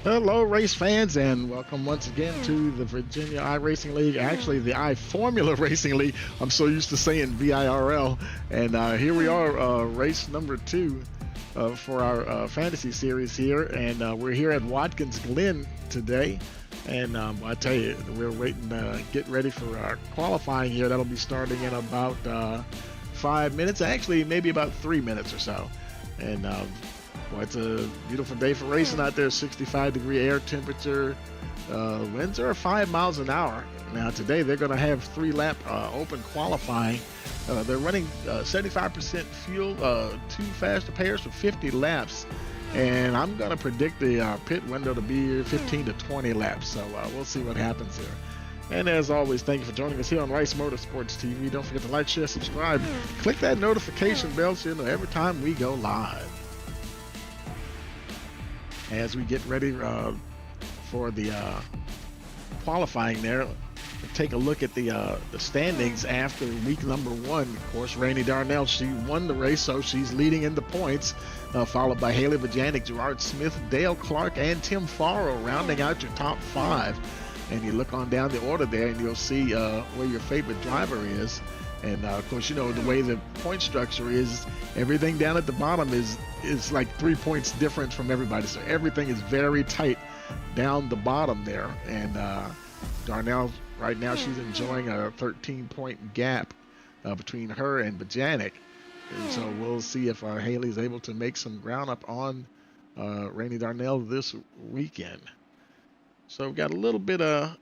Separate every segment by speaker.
Speaker 1: Hello, race fans, and welcome once again to the Virginia iRacing League. Actually, the iFormula Racing League. I'm so used to saying VIRL. And here we are, race number 2 for our fantasy series here. And we're here at Watkins Glen today. And I tell you, we're waiting to get ready for our qualifying here. That'll be starting in about 5 minutes, actually, maybe about 3 minutes or so. And well, it's a beautiful day for racing out there. 65-degree air temperature. Winds are 5 miles an hour. Now today they're going to have 3-lap open qualifying. They're running 75% fuel, 2 faster pairs for 50 laps. And I'm going to predict the pit window to be 15 to 20 laps. So we'll see what happens here. And as always, thank you for joining us here on Rice Motorsports TV. Don't forget to like, share, subscribe. Click that notification bell so you know every time we go live. As we get ready for the qualifying there, we'll take a look at the standings after week number 1. Of course, Rainey Darnell, she won the race, so she's leading in the points, followed by Haley Vajanik, Gerard Smith, Dale Clark, and Tim Farrow rounding out your top 5. And you look on down the order there, and you'll see where your favorite driver is. And of course, you know, the way the point structure is, everything down at the bottom is like 3 points difference from everybody. So everything is very tight down the bottom there. And Darnell, right now, she's enjoying a 13-point gap between her and Bajanik. And so we'll see if Haley's able to make some ground up on Rainey Darnell this weekend. So we've got a little bit of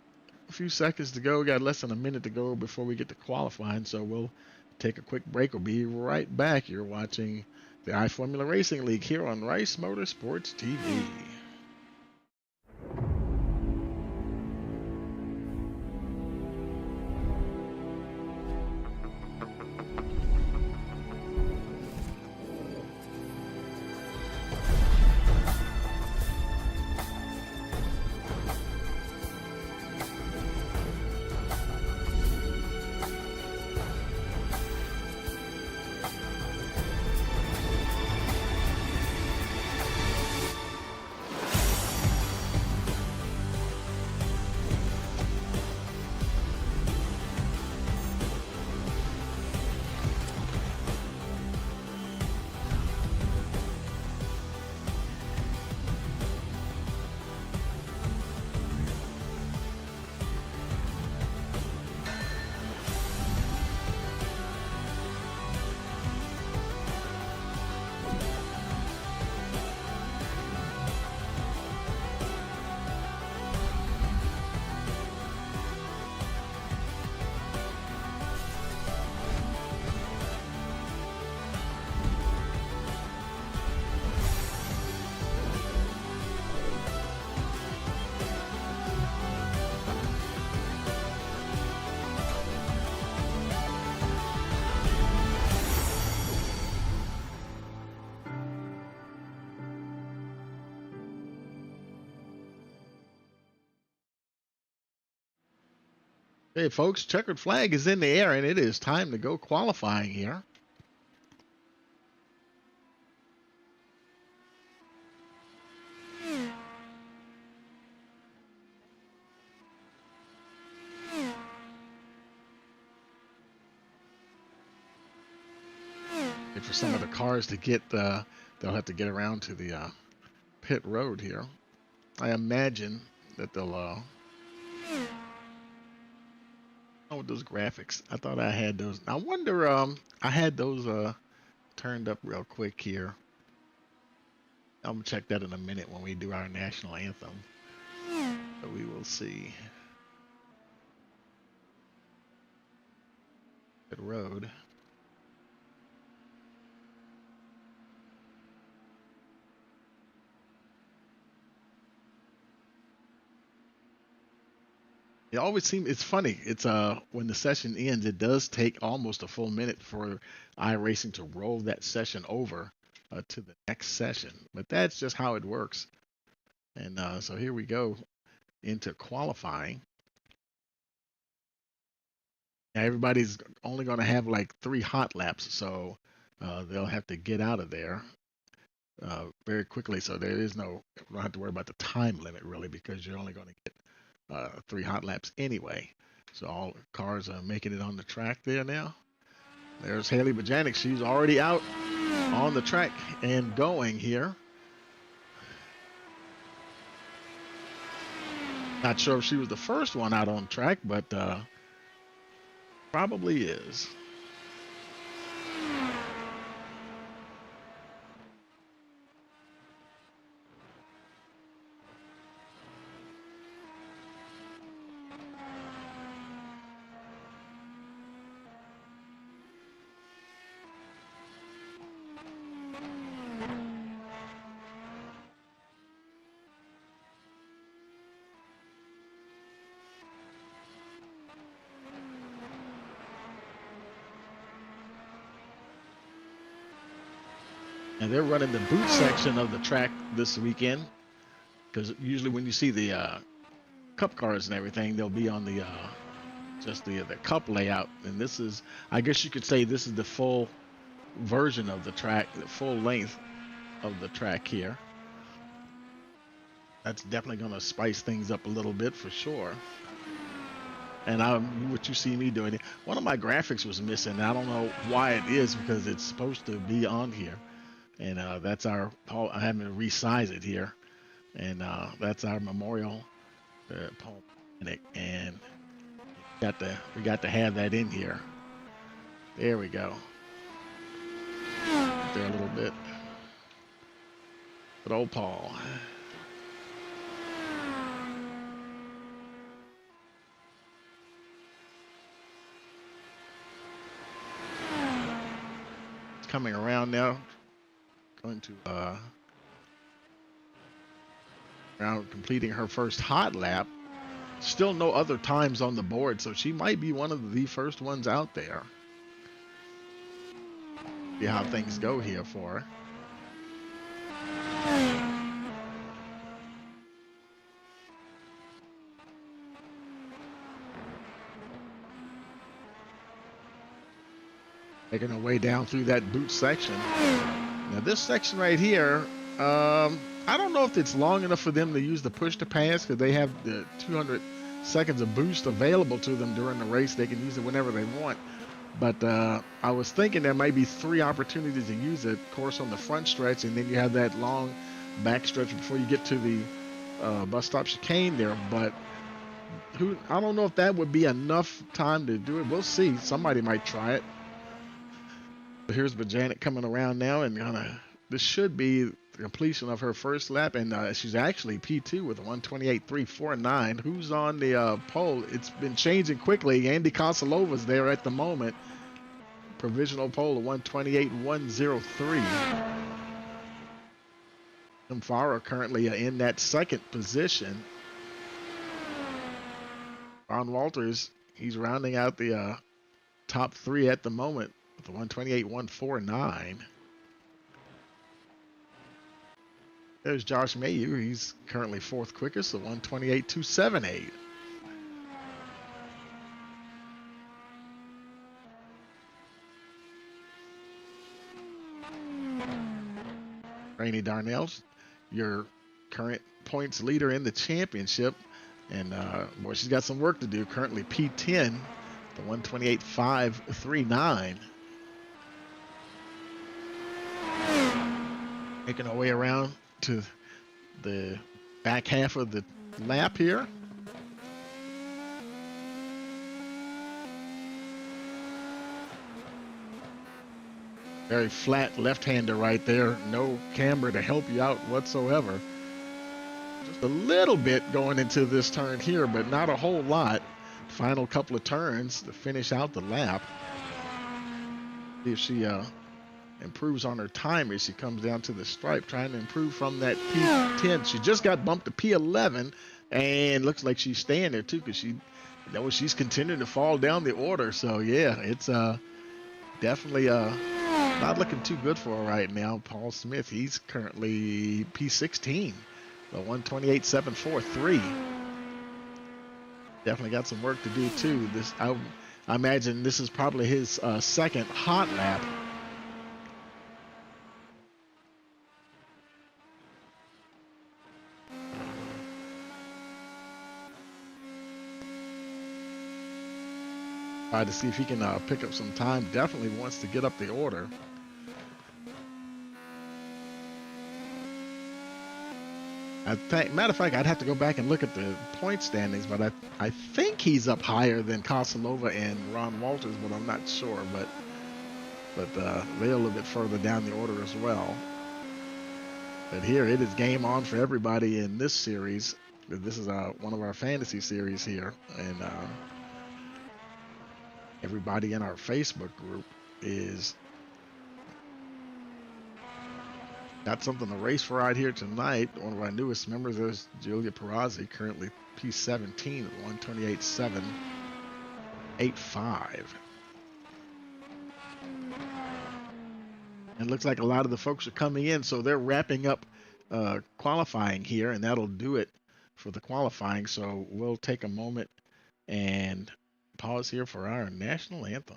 Speaker 1: a few seconds to go. We got less than a minute to go before we get to qualifying, so we'll take a quick break. We'll be right back. You're watching the iFormula Racing League here on Rice Motorsports TV. Hey folks, checkered flag is in the air and it is time to go qualifying here. And for some of the cars to get, they'll have to get around to the pit road here. I imagine that they'll oh, with those graphics. I thought I had those. I wonder, I had those turned up real quick here. I'm gonna check that in a minute when we do our national anthem. So we will see. Pit road. It always seems it's funny. It's when the session ends, it does take almost a full minute for iRacing to roll that session over to the next session. But that's just how it works. And so here we go into qualifying. Now everybody's only going to have like 3 hot laps, so they'll have to get out of there. very quickly. So there is no, you don't have to worry about the time limit really, because you're only going to get 3 hot laps anyway. So all cars are making it on the track there now. There's Haley Bajanic. She's already out on the track and going here. Not sure if she was the first one out on track, but probably is. And they're running the boot section of the track this weekend, because usually when you see the cup cars and everything, they'll be on the just the cup layout. And this is, I guess you could say, this is the full version of the track, the full length of the track here. That's definitely going to spice things up a little bit for sure. And what you see me doing, one of my graphics was missing. I don't know why it is, because it's supposed to be on here. And that's our, I'm having to resize it here. And that's our memorial, Paul, and we got to have that in here. There we go. There a little bit. But old Paul. It's coming around now. Going to around completing her first hot lap. Still no other times on the board, so she might be one of the first ones out there. See how things go here for her. Making her way down through that boot section. Now this section right here, I don't know if it's long enough for them to use the push to pass, because they have the 200 seconds of boost available to them during the race. They can use it whenever they want. But I was thinking there might be 3 opportunities to use it, of course, on the front stretch, and then you have that long back stretch before you get to the bus stop chicane there. But I don't know if that would be enough time to do it. We'll see. Somebody might try it. But here's Bajanic coming around now, and this should be the completion of her first lap, and she's actually P2 with a 128.349. Who's on the pole? It's been changing quickly. Andy Kosalova's there at the moment. Provisional pole of 128.103. Farah currently in that second position. Ron Walters, he's rounding out the top 3 at the moment with the 128.149. There's Josh Mayu. He's currently 4th quickest, so 128.278. Rainey Darnell, your current points leader in the championship. And boy, she's got some work to do. Currently P10, the 128.539. Making our way around to the back half of the lap here. Very flat left-hander right there. No camber to help you out whatsoever. Just a little bit going into this turn here, but not a whole lot. Final couple of turns to finish out the lap. See if she improves on her time as she comes down to the stripe, trying to improve from that P10. She just got bumped to P11, and looks like she's staying there too, because she's continuing to fall down the order. So yeah, it's definitely not looking too good for her right now. Paul Smith, he's currently P16, the 128.743. Definitely got some work to do too. I imagine this is probably his second hot lap. Try to see if he can pick up some time. Definitely wants to get up the order. Matter of fact, I'd have to go back and look at the point standings, but I think he's up higher than Kosalova and Ron Walters, but I'm not sure. But they're a little bit further down the order as well. But here it is game on for everybody in this series. This is one of our fantasy series here, and everybody in our Facebook group is got something to race for out here tonight. One of our newest members is Julia Perazzi, currently P17 at 128.785. And looks like a lot of the folks are coming in, so they're wrapping up qualifying here, and that'll do it for the qualifying. So we'll take a moment and pause here for our national anthem.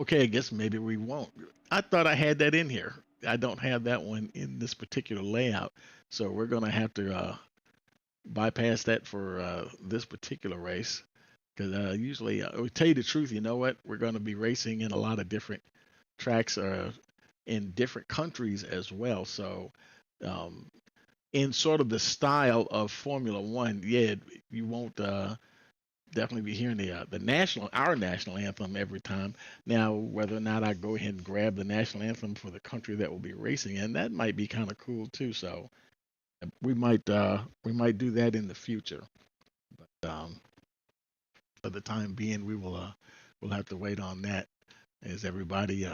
Speaker 1: Okay, I guess maybe we won't. I thought I had that in here. I don't have that one in this particular layout, so we're going to have to bypass that for this particular race, because usually, we tell you the truth, you know what? We're going to be racing in a lot of different tracks in different countries as well. So in sort of the style of Formula One, yeah, you won't definitely be hearing our national anthem every time. Now, whether or not I go ahead and grab the national anthem for the country that we'll be racing in, that might be kind of cool too. So we might do that in the future. But for the time being, we'll have to wait on that as everybody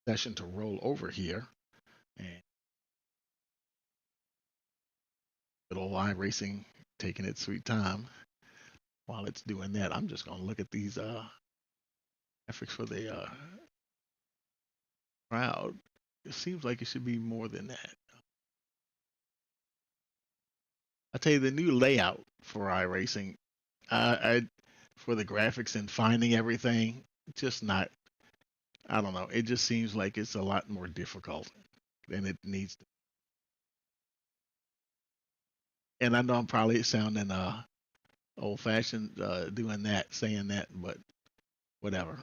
Speaker 1: session to roll over here, and little iRacing taking its sweet time. While it's doing that, I'm just going to look at these graphics for the crowd. It seems like it should be more than that. I'll tell you the new layout for iRacing, for the graphics and finding everything, just not, I don't know. It just seems like it's a lot more difficult than it needs to. And I know I'm probably sounding old-fashioned doing that, saying that, but whatever.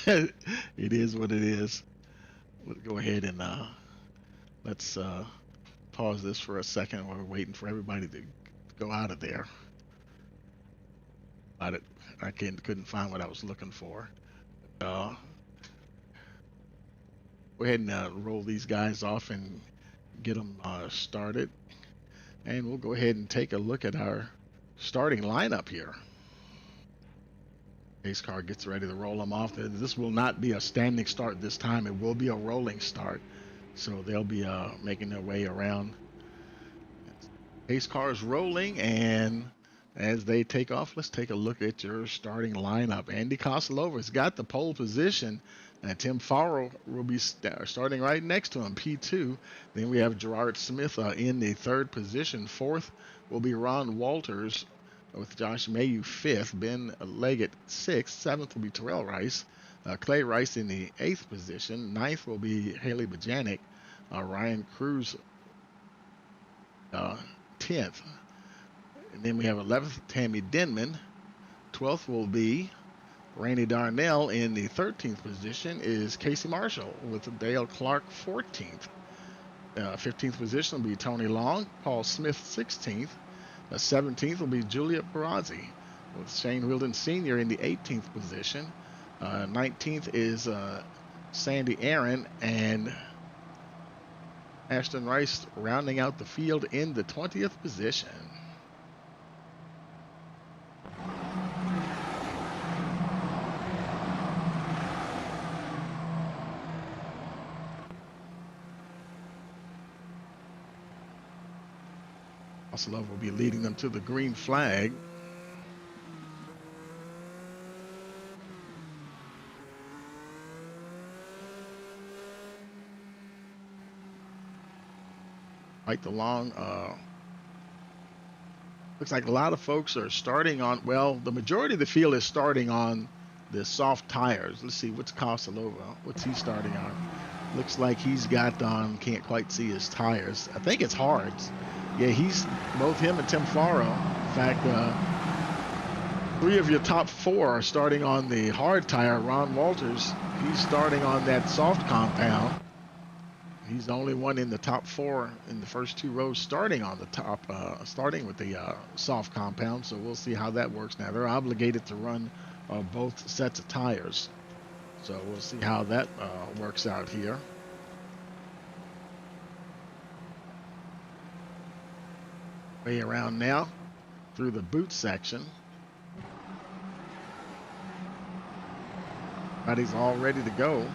Speaker 1: It is what it is. We'll go ahead and let's pause this for a second. We're waiting for everybody to go out of there. I couldn't find what I was looking for. Go ahead and roll these guys off and get them started. And we'll go ahead and take a look at our starting lineup here. Pace car gets ready to roll them off. This will not be a standing start this time. It will be a rolling start. So they'll be making their way around. Pace car is rolling, and as they take off, let's take a look at your starting lineup. Andy Koslover's got the pole position. Tim Farrell will be starting right next to him, P2. Then we have Gerard Smith in the third position. Fourth will be Ron Walters with Josh Mayu fifth. Ben Leggett sixth. Seventh will be Terrell Rice. Clay Rice in the eighth position. Ninth will be Haley Bajanic. Ryan Cruz 10th. And then we have 11th, Tammy Denman. 12th will be Rainey Darnell. In the 13th position is Casey Marshall with Dale Clark 14th. 15th position will be Tony Long. Paul Smith 16th. 17th will be Julia Perazzi with Shane Wilden Sr. in the 18th position. 19th is Sandy Aaron, and Ashton Rice rounding out the field in the 20th position. Oslov will be leading them to the green flag. Right along, looks like a lot of folks are starting on, well, the majority of the field is starting on the soft tires. Let's see, what's Kosalova? What's he starting on? Looks like he's got on, can't quite see his tires. I think it's hards. Yeah, he's both him and Tim Farrow. In fact, 3 of your top 4 are starting on the hard tire. Ron Walters, he's starting on that soft compound. He's the only one in the top 4 in the first 2 rows starting on the top, starting with the soft compound. So we'll see how that works. Now they're obligated to run both sets of tires. So we'll see how that works out here. Way around now through the boot section. Everybody's all ready to go.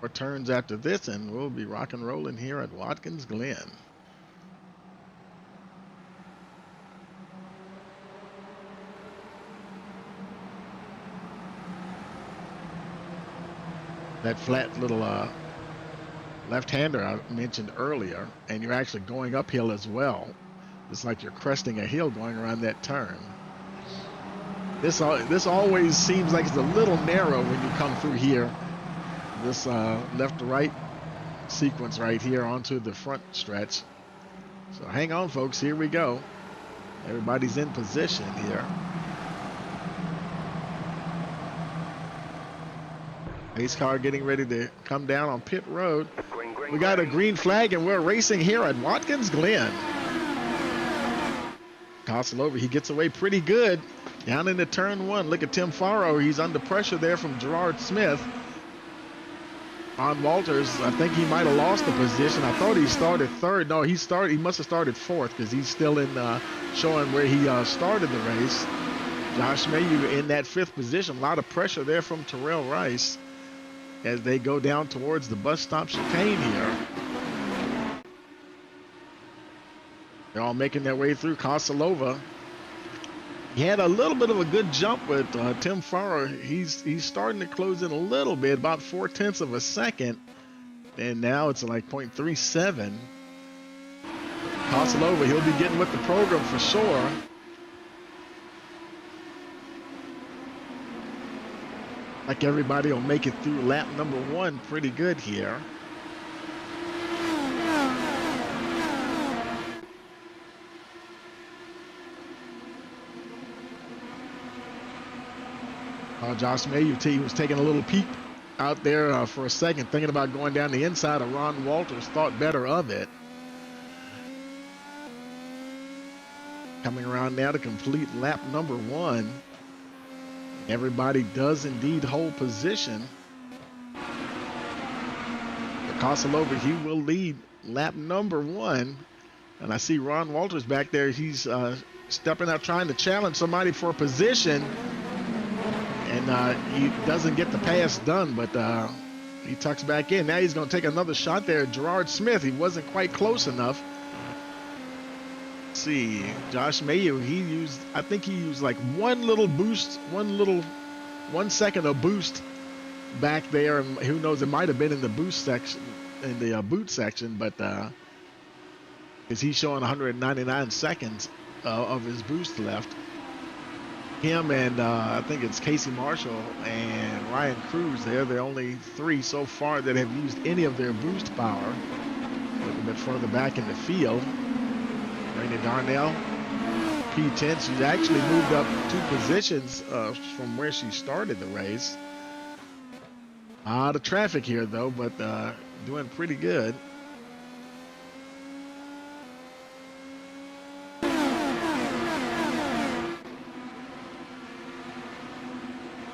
Speaker 1: More turns after this, and we'll be rock and rolling here at Watkins Glen. That flat little left-hander I mentioned earlier, and you're actually going uphill as well. It's like you're cresting a hill going around that turn. This always seems like it's a little narrow when you come through here. This left to right sequence right here onto the front stretch. So hang on, folks. Here we go. Everybody's in position here. Pace car getting ready to come down on pit road. We got a green flag, and we're racing here at Watkins Glen. Koslova, he gets away pretty good down into turn 1. Look at Tim Farrow. He's under pressure there from Gerard Smith. On Walters, I think he might have lost the position. I thought he started 3rd. No, he must have started 4th because he's still in showing where he started the race. Josh Mayu in that 5th position. A lot of pressure there from Terrell Rice as they go down towards the bus stop chicane here. They're all making their way through. Koslova, he had a little bit of a good jump with Tim Farrow. He's starting to close in a little bit, about 0.4 of a second, and now it's like 0.37. Koslova, he'll be getting with the program for sure. Like everybody will make it through lap number 1 pretty good here. Josh Mayu was taking a little peek out there for a second, thinking about going down the inside of Ron Walters, thought better of it. Coming around now to complete lap number 1. Everybody does indeed hold position. Koslova, he will lead lap number 1. And I see Ron Walters back there. He's stepping out trying to challenge somebody for a position. And he doesn't get the pass done, but he tucks back in. Now he's going to take another shot there. Gerard Smith, he wasn't quite close enough. Let's see, Josh Mayu, I think he used like one little boost, 1 second of boost back there. And who knows, it might have been in the boost section, in the boot section, but because he's showing 199 seconds of his boost left. Him and I think it's Casey Marshall and Ryan Cruz. They're the only 3 so far that have used any of their boost power. A little bit further back in the field. Rainey Darnell, P10. She's actually moved up 2 positions from where she started the race. The traffic here though, but doing pretty good.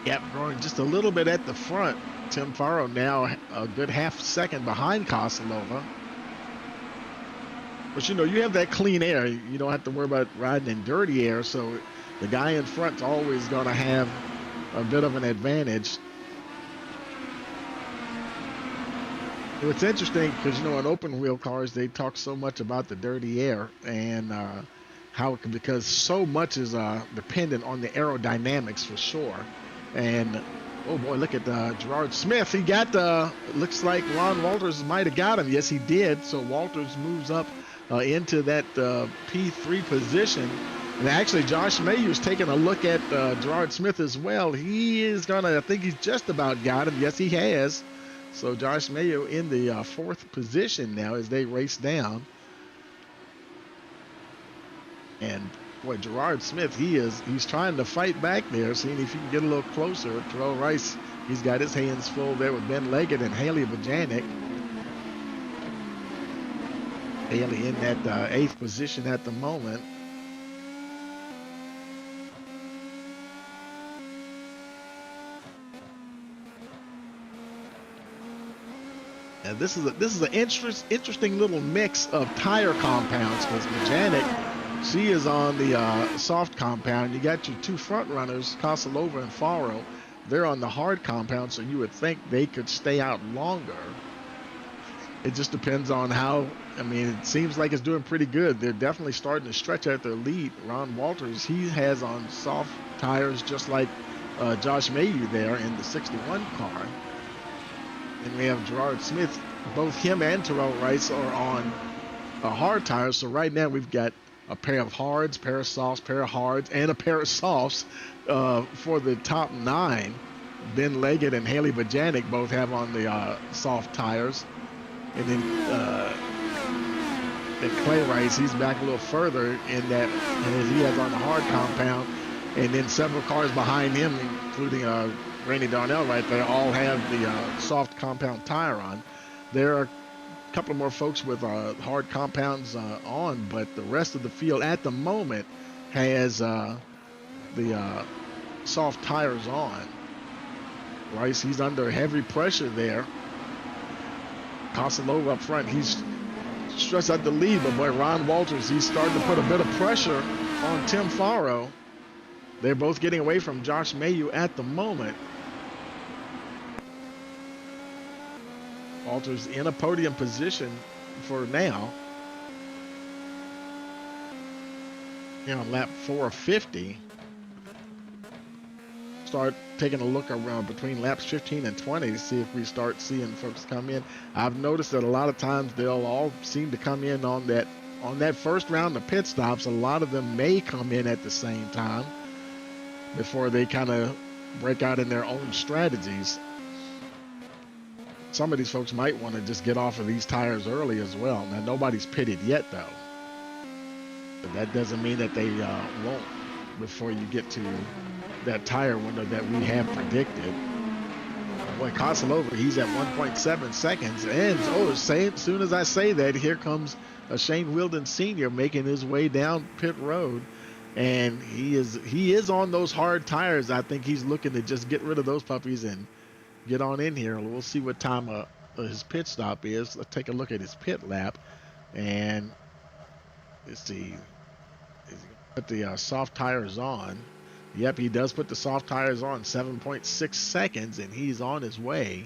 Speaker 1: Gap growing just a little bit at the front. Tim Farrow now a good half second behind Koslova. But you know, you have that clean air. You don't have to worry about riding in dirty air, so the guy in front's always going to have a bit of an advantage. It's interesting because, you know, in open wheel cars, they talk so much about the dirty air and because so much is dependent on the aerodynamics for sure. And oh boy, look at Gerard Smith. He got looks like Ron Walters might have got him. Yes, he did. So Walters moves up into that P3 position. And actually, Josh Mayhew's taking a look at Gerard Smith as well. He is gonna, I think he's just about got him. Yes, he has. So Josh Mayhew in the 4th position now as they race down. And boy, Gerard Smith, he's trying to fight back there, seeing if he can get a little closer. Terrell Rice, he's got his hands full there with Ben Leggett and Haley Bajanic. Haley in that 8th position at the moment. And this is an interesting little mix of tire compounds, because Bajanic, she is on the soft compound. You got your 2 front runners, Kosilova and Faro. They're on the hard compound, so you would think they could stay out longer. It just depends on how. I mean, it seems like it's doing pretty good. They're definitely starting to stretch out their lead. Ron Walters, he has on soft tires just like Josh Mayhew there in the 61 car. And we have Gerard Smith, both him and Terrell Rice are on hard tires. So right now we've got a pair of hards, pair of softs, pair of hards, and a pair of softs for the top 9. Ben Leggett and Haley Bajanic both have on the soft tires. And then Clay Rice, he's back a little further in that, and he has on the hard compound. And then several cars behind him, including Randy Darnell right there, all have the soft compound tire on. There are a couple more folks with hard compounds on, but the rest of the field at the moment has the soft tires on. Rice, he's under heavy pressure there. Kosilova up front, he's stretched out the lead, but boy, Ron Walters, he's starting to put a bit of pressure on Tim Faro. They're both getting away from Josh Mayhew at the moment. Walters in a podium position for now. Here on lap 450. Start taking a look around between laps 15 and 20 to see if we start seeing folks come in. I've noticed that a lot of times they'll all seem to come in on that first round of pit stops. A lot of them may come in at the same time before they kind of break out in their own strategies. Some of these folks might want to just get off of these tires early as well. Now, nobody's pitted yet, though. But that doesn't mean that they won't before you get to that tire window that we have predicted. Boy, Kosilova, he's at 1.7 seconds. And, as soon as I say that, here comes Shane Wilden Sr. making his way down pit road. And he is on those hard tires. I think he's looking to just get rid of those puppies and get on in here. We'll see what time his pit stop is. Let's take a look at his pit lap. And let's see. He's put the soft tires on. Yep, he does put the soft tires on. 7.6 seconds, and he's on his way.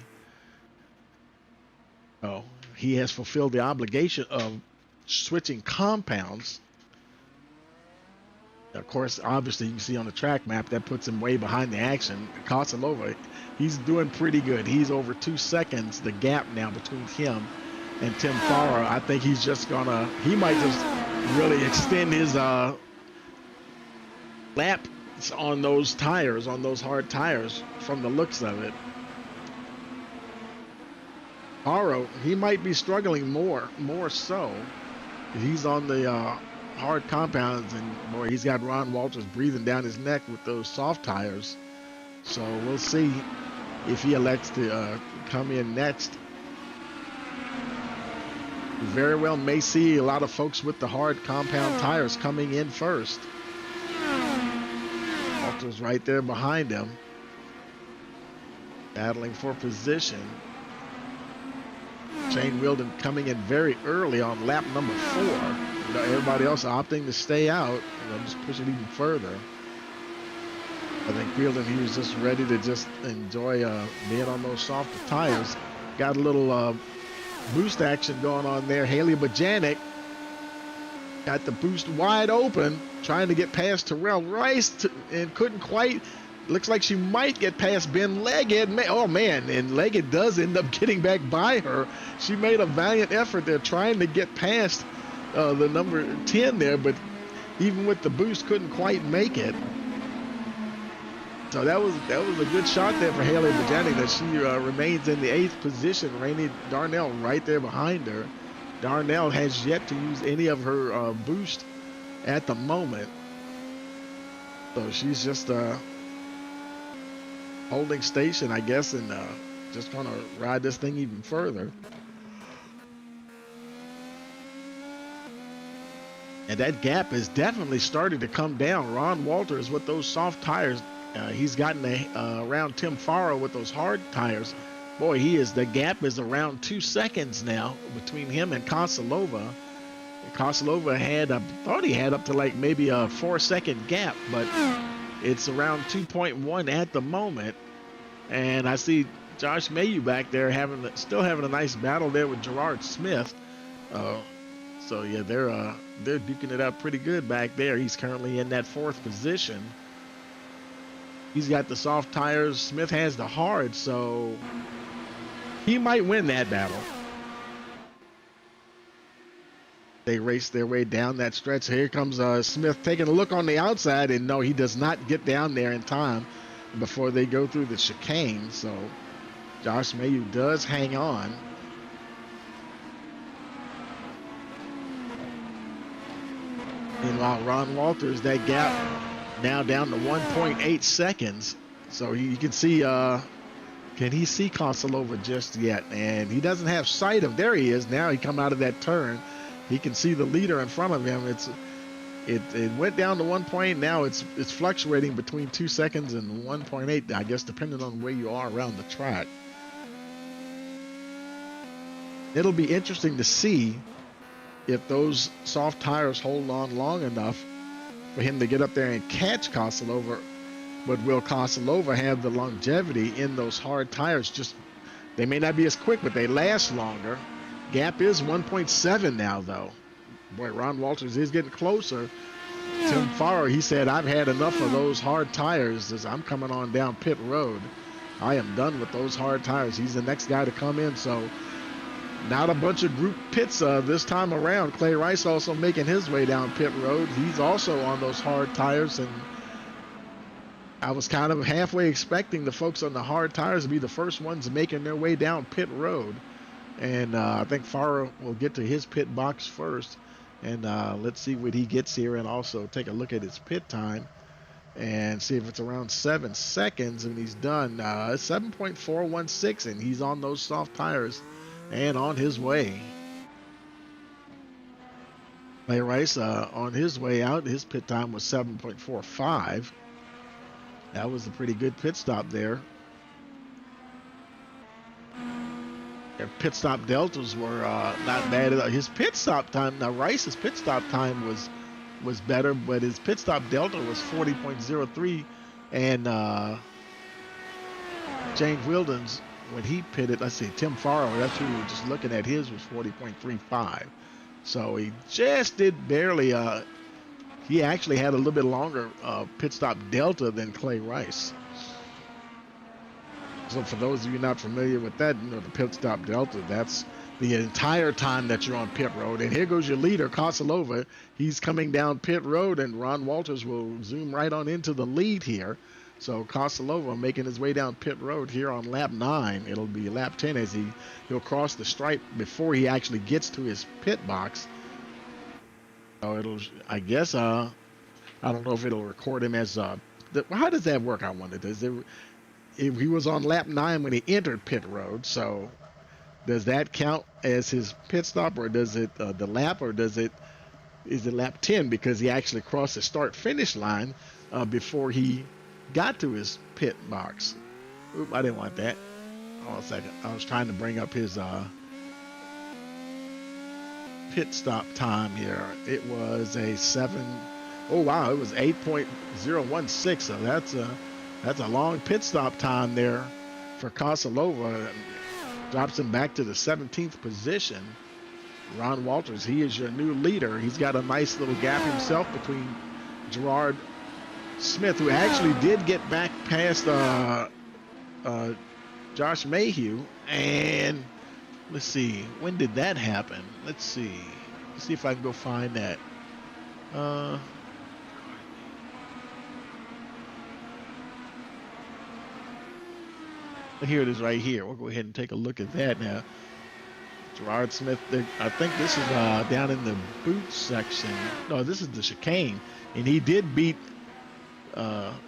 Speaker 1: Oh, he has fulfilled the obligation of switching compounds. Of course, obviously, you can see on the track map that puts him way behind the action. Kosilova, he's doing pretty good. He's over 2 seconds, the gap now between him and Tim Faro. I think he's just gonna, he might just really extend his lap on those tires, on those hard tires, from the looks of it. Faro, he might be struggling more so. He's on the hard compounds, and boy, he's got Ron Walters breathing down his neck with those soft tires. So we'll see if he elects to come in next. We very well may see a lot of folks with the hard compound tires coming in first. Walters right there behind him, battling for position. Shane Wilden coming in very early on lap number 4. Everybody else opting to stay out. Just push it even further. I think Wilden, he was just ready to just enjoy being on those softer tires. Got a little boost action going on there. Haley Bajanic got the boost wide open, trying to get past Terrell Rice and couldn't quite. Looks like she might get past Ben Leggett. Oh, man, and Leggett does end up getting back by her. She made a valiant effort there trying to get past the number 10 there, but even with the boost, couldn't quite make it. So that was a good shot there for Haley Bajani, that she remains in the 8th position. Rainey Darnell right there behind her. Darnell has yet to use any of her boost at the moment. So she's just holding station, I guess, and just going to ride this thing even further. And that gap has definitely started to come down. Ron Walters with those soft tires, he's gotten around Tim Farrow with those hard tires. Boy, the gap is around 2 seconds now between him and Kosilova. Kosilova I thought he had up to like maybe a 4-second gap, but it's around 2.1 at the moment. And I see Josh Mayu back there still having a nice battle there with Gerard Smith. So yeah, they're duking it out pretty good back there. He's currently in that 4th position. He's got the soft tires. Smith has the hard, so he might win that battle. They race their way down that stretch. Here comes Smith taking a look on the outside, and no, he does not get down there in time before they go through the chicane. So Josh Mayu does hang on. Meanwhile, Ron Walters, that gap now down to 1.8 seconds. So you can see, can he see Kosilova just yet? And he doesn't have sight of, there he is. Now he come out of that turn. He can see the leader in front of him. It went down to 1 point. Now it's fluctuating between 2 seconds and 1.8, I guess, depending on where you are around the track. It'll be interesting to see if those soft tires hold on long enough for him to get up there and catch Kosilova. But will Kosilova have the longevity in those hard tires? They may not be as quick, but they last longer. Gap is 1.7 now, though. Boy, Ron Walters is getting closer. Tim Farrow, he said, I've had enough of those hard tires as I'm coming on down pit road. I am done with those hard tires. He's the next guy to come in, so not a bunch of group pits this time around. Clay Rice also making his way down pit road. He's also on those hard tires, and I was kind of halfway expecting the folks on the hard tires to be the first ones making their way down pit road. And I think Farrow will get to his pit box first. And let's see what he gets here, and also take a look at his pit time and see if it's around 7 seconds. And he's done 7.416, and he's on those soft tires and on his way. Clay Rice on his way out, his pit time was 7.45. That was a pretty good pit stop there. Their pit stop deltas were not bad at all. His pit stop time, now Rice's pit stop time was better, but his pit stop delta was 40.03, and James Wilden's, when he pitted, let's see, Tim Farrow, that's who we were just looking at, his was 40.35. So he just did barely, he actually had a little bit longer pit stop delta than Clay Rice. So for those of you not familiar with that, the pit stop delta, that's the entire time that you're on pit road. And here goes your leader, Kosilova. He's coming down pit road, and Ron Walters will zoom right on into the lead here. So Kosilova making his way down pit road here on lap 9. It'll be lap 10 as he'll cross the stripe before he actually gets to his pit box. So I guess, I don't know if it'll record him as, how does that work, I wonder? If he was on lap 9 when he entered pit road, so does that count as his pit stop, or does it the lap, or is it lap 10 because he actually crossed the start finish line before he got to his pit box? Oop, I didn't want that. Hold on a second. I was trying to bring up his pit stop time here. It was a 7. Oh wow, it was 8.016. So that's a long pit stop time there for Kosilova. Drops him back to the 17th position. Ron Walters, he is your new leader. He's got a nice little gap himself between Gerard Smith, who actually did get back past Josh Mayhew. And let's see, when did that happen? Let's see. Let's see if I can go find that. Here it is right here. We'll go ahead and take a look at that now. Gerard Smith, I think this is down in the boot section. No, this is the chicane. And he did beat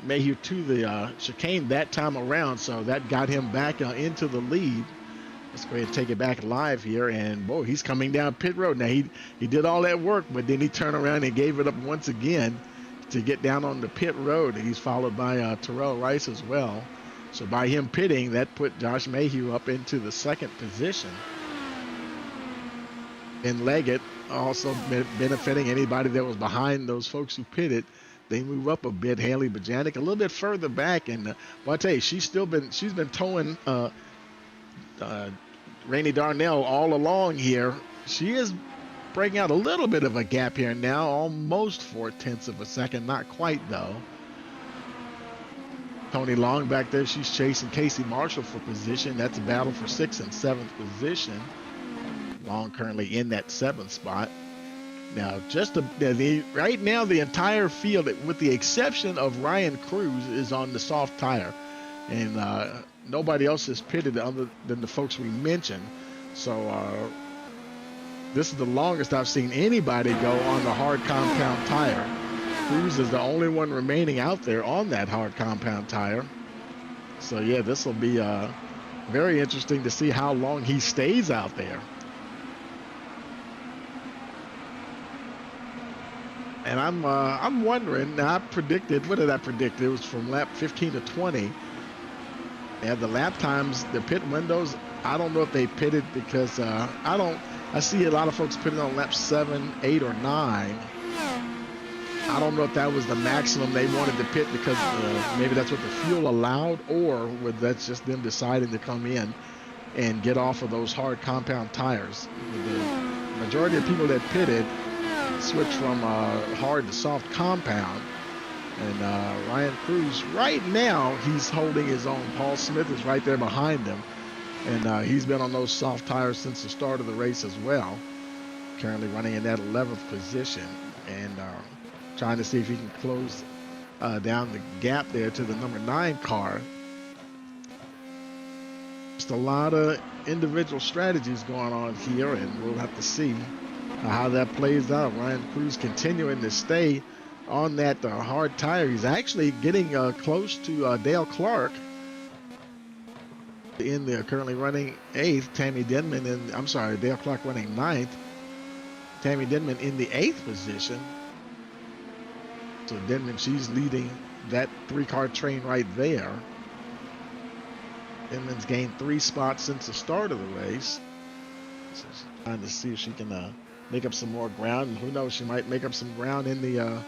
Speaker 1: Mayhew to the chicane that time around, so that got him back into the lead. Let's go ahead and take it back live here. And, boy, he's coming down pit road. Now, he did all that work, but then he turned around and gave it up once again to get down on the pit road. He's followed by Terrell Rice as well. So by him pitting, that put Josh Mayhew up into the second position. And Leggett also benefiting anybody that was behind those folks who pitted. They move up a bit. Haley Bajanic a little bit further back, and well, I tell you, she's been towing Rainey Darnell all along here. She is breaking out a little bit of a gap here now, almost 4/10 of a second, not quite though. Tony Long back there, she's chasing Casey Marshall for position. That's a battle for 6th and 7th position. Long currently in that 7th spot. Now, right now, the entire field, with the exception of Ryan Cruz, is on the soft tire. And nobody else is pitted other than the folks we mentioned. So this is the longest I've seen anybody go on the hard compound tire. Cruz is the only one remaining out there on that hard compound tire. So, yeah, this will be very interesting to see how long he stays out there. And I'm wondering, now I predicted, what did I predict? It was from lap 15 to 20. And the lap times, the pit windows, I don't know if they pitted because I see a lot of folks pitting on lap 7, 8, or 9. I don't know if that was the maximum they wanted to pit because maybe that's what the fuel allowed, or whether that's just them deciding to come in and get off of those hard compound tires. The majority of people that pitted switched from hard to soft compound. And Ryan Cruz, right now, he's holding his own. Paul Smith is right there behind him. And he's been on those soft tires since the start of the race as well. Currently running in that 11th position. And trying to see if he can close down the gap there to the number 9 car. Just a lot of individual strategies going on here, and we'll have to see how that plays out. Ryan Cruz continuing to stay on that hard tire. He's actually getting close to Dale Clark in the currently running 8th. Tammy Denman Dale Clark running 9th. Tammy Denman in the 8th position. So Denman, she's leading that 3-car train right there. Denman's gained 3 spots since the start of the race. So she's trying to see if she can make up some more ground. And who knows, she might make up some ground in the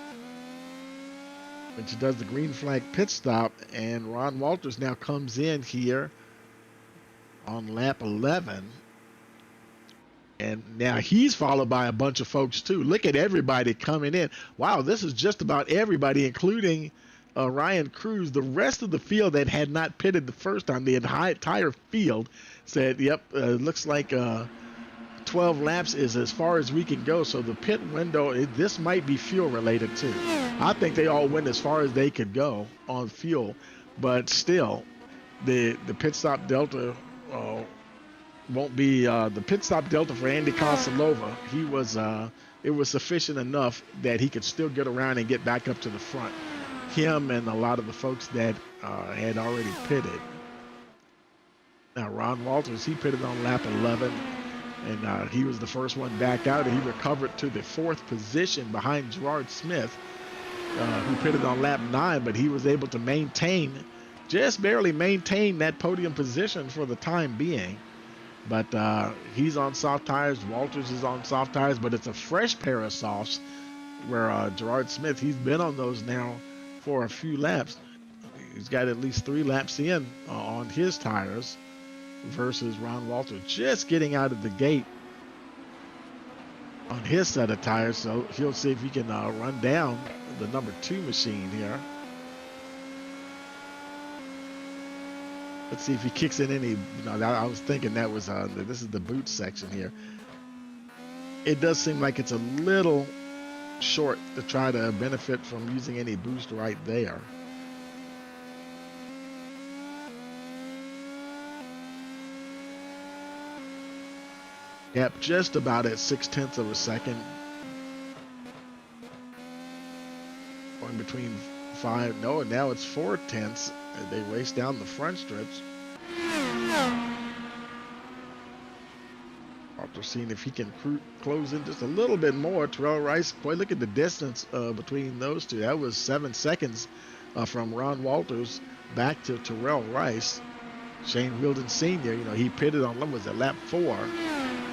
Speaker 1: when she does the green flag pit stop. And Ron Walters now comes in here on lap 11. And now he's followed by a bunch of folks too. Look at everybody coming in. Wow, this is just about everybody, including Ryan Cruz. The rest of the field that had not pitted the first time, the entire field, said, yep, looks like 12 laps is as far as we can go. So the pit window, this might be fuel related too. I think they all went as far as they could go on fuel, but still, the pit stop delta won't be the pit stop delta for Andy Kosalova. It was sufficient enough that he could still get around and get back up to the front. Him and a lot of the folks that had already pitted. Now Ron Walters, he pitted on lap 11. And he was the first one back out, and he recovered to the 4th position behind Gerard Smith, who pitted on lap 9, but he was able to just barely maintain that podium position for the time being. But he's on soft tires. Walters is on soft tires, but it's a fresh pair of softs where Gerard Smith, he's been on those now for a few laps. He's got at least 3 laps in on his tires versus Ron Walters just getting out of the gate on his set of tires. So he'll see if he can run down the number 2 machine here. Let's see if he kicks in any. I was thinking that was this is the boot section here. it does seem like it's a little short to try to benefit from using any boost right there. Yep, just about at 0.6 of a second. Going between 5, no, now it's 0.4. They race down the front stretch. After seeing if he can close in just a little bit more. Terrell Rice, boy, look at the distance between those two. That was 7 seconds from Ron Walters back to Terrell Rice. Shane Wilden Sr., you know, he pitted on, what was it, lap 4.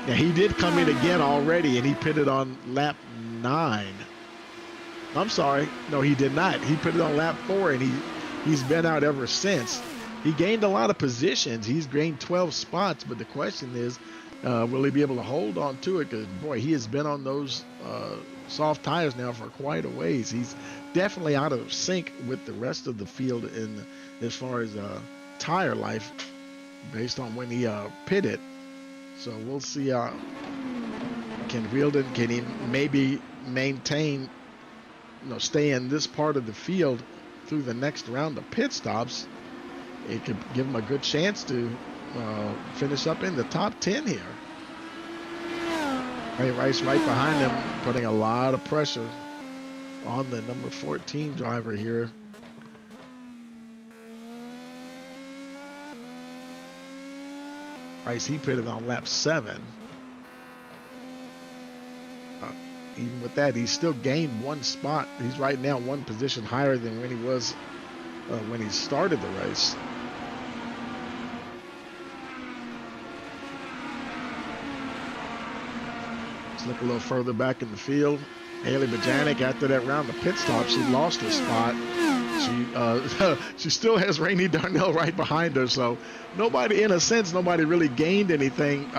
Speaker 1: Now, he did come in again already, and he pitted on lap 9. I'm sorry. No, he did not. He pitted on lap 4, and he's been out ever since. He gained a lot of positions. He's gained 12 spots, but the question is, will he be able to hold on to it? Because, boy, he has been on those soft tires now for quite a ways. He's definitely out of sync with the rest of the field as far as tire life based on when he pitted. So we'll see. Can Wielden, can he maybe maintain, stay in this part of the field through the next round of pit stops? It could give him a good chance to finish up in the top 10 here. Ray Rice right behind him, putting a lot of pressure on the number 14 driver here. Rice, he pitted on lap 7. Even with that, he's still gained 1 spot. He's right now 1 position higher than when he was when he started the race. Let's look a little further back in the field. Haley Bajanic, after that round of pit stop, she lost her spot. She still has Rainey Darnell right behind her, so nobody, in a sense, nobody really gained anything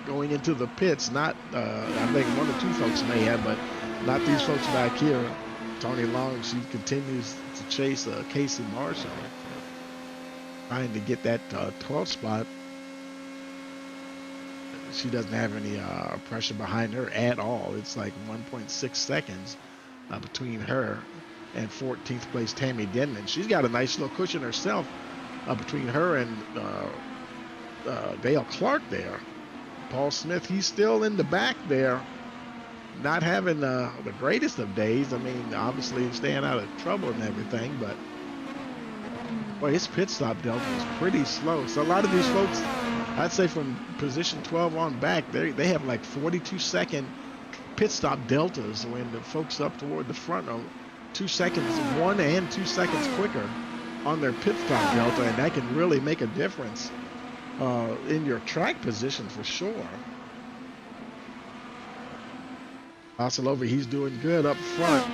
Speaker 1: going into the pits. Not, I think 1 or 2 folks may have, but not these folks back here. Tony Long, she continues to chase Casey Marshall, trying to get that 12th spot. She doesn't have any pressure behind her at all. It's like 1.6 seconds between her and 14th place Tammy Denman. She's got a nice little cushion herself between her and Dale Clark there. Paul Smith, he's still in the back there, not having the greatest of days. I mean, obviously staying out of trouble and everything, but boy, his pit stop delta was pretty slow. So a lot of these folks, I'd say from position 12 on back, they have like 42-second pit stop deltas, when the folks up toward the front are 2 seconds, 1 and 2 seconds quicker on their pit stop delta, and that can really make a difference in your track position for sure. Vasilova, he's doing good up front.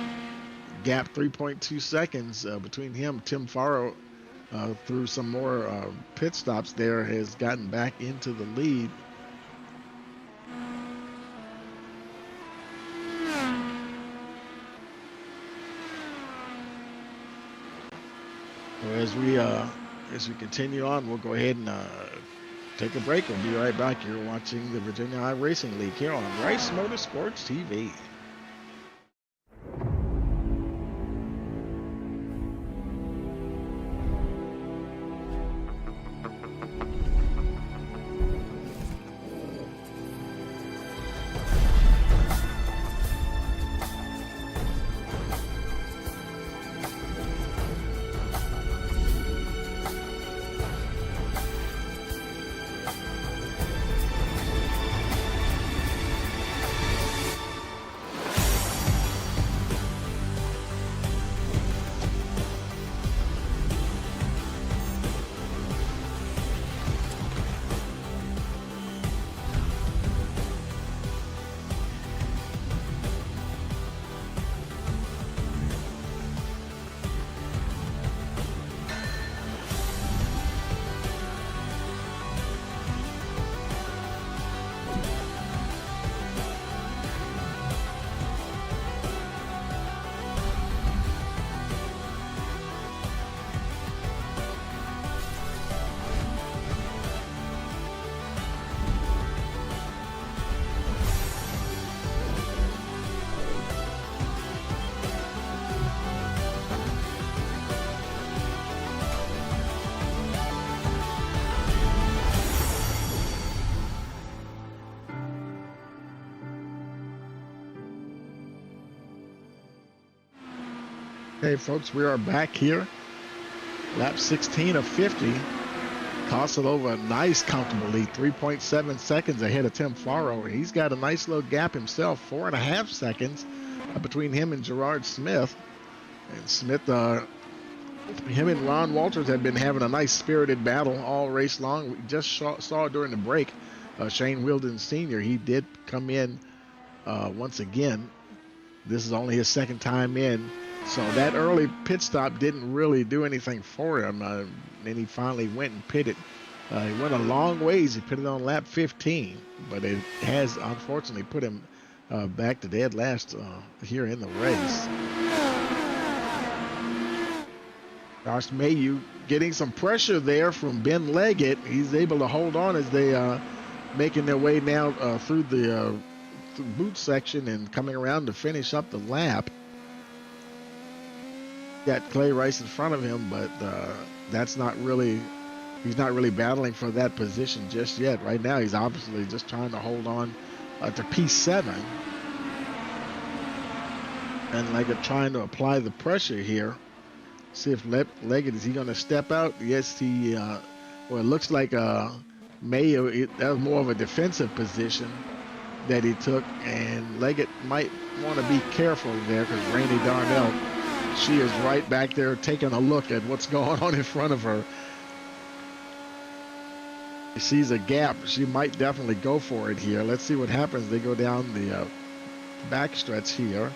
Speaker 1: Gap 3.2 seconds between him. Tim Farrow, through some more pit stops there, has gotten back into the lead. As we continue on, we'll go ahead and take a break. We'll be right back. You're watching the Virginia iRacing League here on Rice Motorsports TV. Hey, folks, we are back here. Lap 16 of 50. Costa over a nice comfortable lead, 3.7 seconds ahead of Tim Farrow. He's got a nice little gap himself, 4.5 seconds between him and Gerard Smith. And Smith, him and Ron Walters have been having a nice spirited battle all race long. We just saw during the break, Shane Wilden Sr., he did come in once again. This is only his second time in. So that early pit stop didn't really do anything for him. Then he finally went and pitted. He went a long ways. He pitted on lap 15, but it has unfortunately put him back to dead last here in the race. Josh Mayu getting some pressure there from Ben Leggett. He's able to hold on as they making their way now through the boot section and coming around to finish up the lap. Got Clay Rice in front of him, but he's not really battling for that position just yet. Right now, he's obviously just trying to hold on to P7. And Leggett trying to apply the pressure here. See if Leggett, is he going to step out? Yes, he, well, it looks like Mayo, that was more of a defensive position that he took, and Leggett might want to be careful there because Rainey Darnell, she is right back there taking a look at what's going on in front of her. She sees a gap. She might definitely go for it here. Let's see what happens. They go down the backstretch here.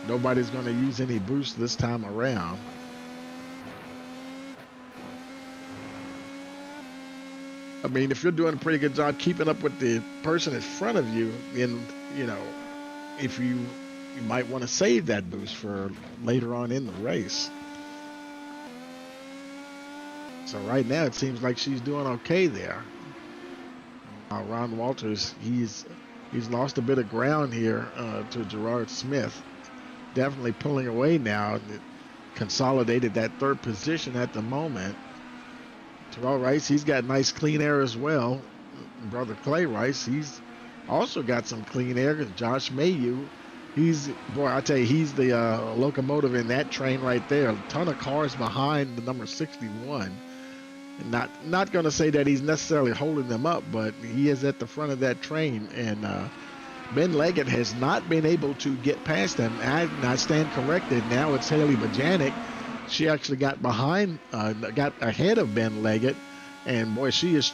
Speaker 1: Nobody's going to use any boost this time around. I mean, if you're doing a pretty good job keeping up with the person in front of you, then, you know, if you might want to save that boost for later on in the race. So right now it seems like she's doing okay there. Ron Walters, he's lost a bit of ground here to Gerard Smith. Definitely pulling away now. Consolidated that third position at the moment. Terrell Rice, he's got nice clean air as well. Brother Clay Rice, he's also got some clean air. Josh Mayu, I tell you, he's the locomotive in that train right there. A ton of cars behind the number 61. And not going to say that he's necessarily holding them up, but he is at the front of that train. And Ben Leggett has not been able to get past him. I stand corrected. Now it's Haley Bajanic. She actually got ahead of Ben Leggett, and boy, she is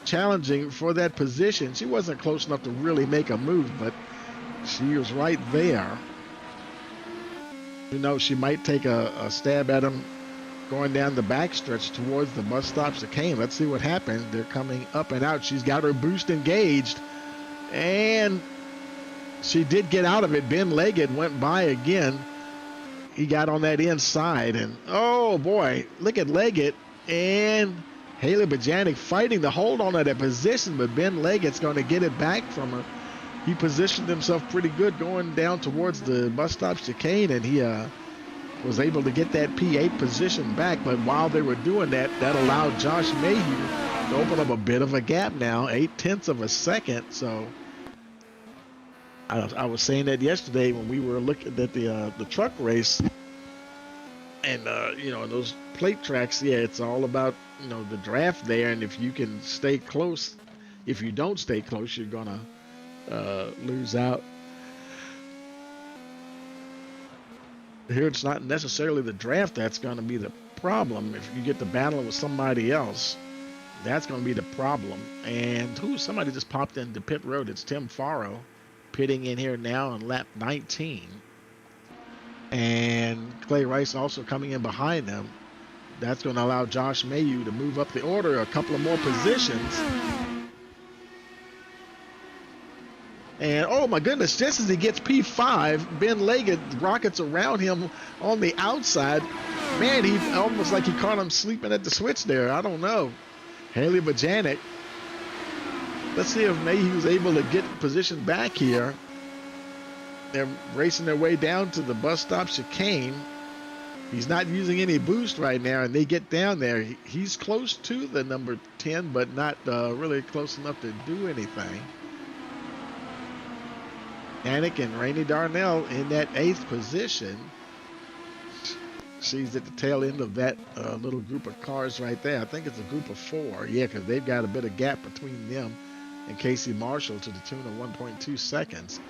Speaker 1: challenging for that position. She wasn't close enough to really make a move, but she was right there. You know, she might take a stab at him going down the backstretch towards the bus stop chicane. Let's see what happens. They're coming up and out. She's got her boost engaged, and she did get out of it. Ben Leggett went by again. He got on that inside, and oh boy, look at Leggett and Haley Bajanic fighting to hold on to that position, but Ben Leggett's going to get it back from her. He positioned himself pretty good going down towards the bus stop chicane, and he was able to get that P8 position back. But while they were doing that, that allowed Josh Mayhew to open up a bit of a gap now, 0.8 of a second. So I was saying that yesterday when we were looking at the truck race, and you know, those plate tracks, yeah, it's all about, you know, the draft there, and if you can stay close, if you don't stay close, you're gonna lose out. Here it's not necessarily the draft that's going to be the problem. If you get to battle with somebody else, that's going to be the problem. And somebody just popped into pit road. It's Tim Farrow pitting in here now on lap 19. And Clay Rice also coming in behind them. That's going to allow Josh Mayu to move up the order a couple of more positions. And oh my goodness, just as he gets P5, Ben Leggett rockets around him on the outside. Man, he almost like he caught him sleeping at the switch there. I don't know. Haley Bajanic. Let's see if Mayhew's able to get position back here. They're racing their way down to the bus stop chicane. He's not using any boost right now, and they get down there. He's close to the number 10, but not really close enough to do anything. Anik and Rainey Darnell in that 8th position. She's at the tail end of that little group of cars right there. I think it's a group of 4. Yeah, because they've got a bit of gap between them and Casey Marshall to the tune of 1.2 seconds.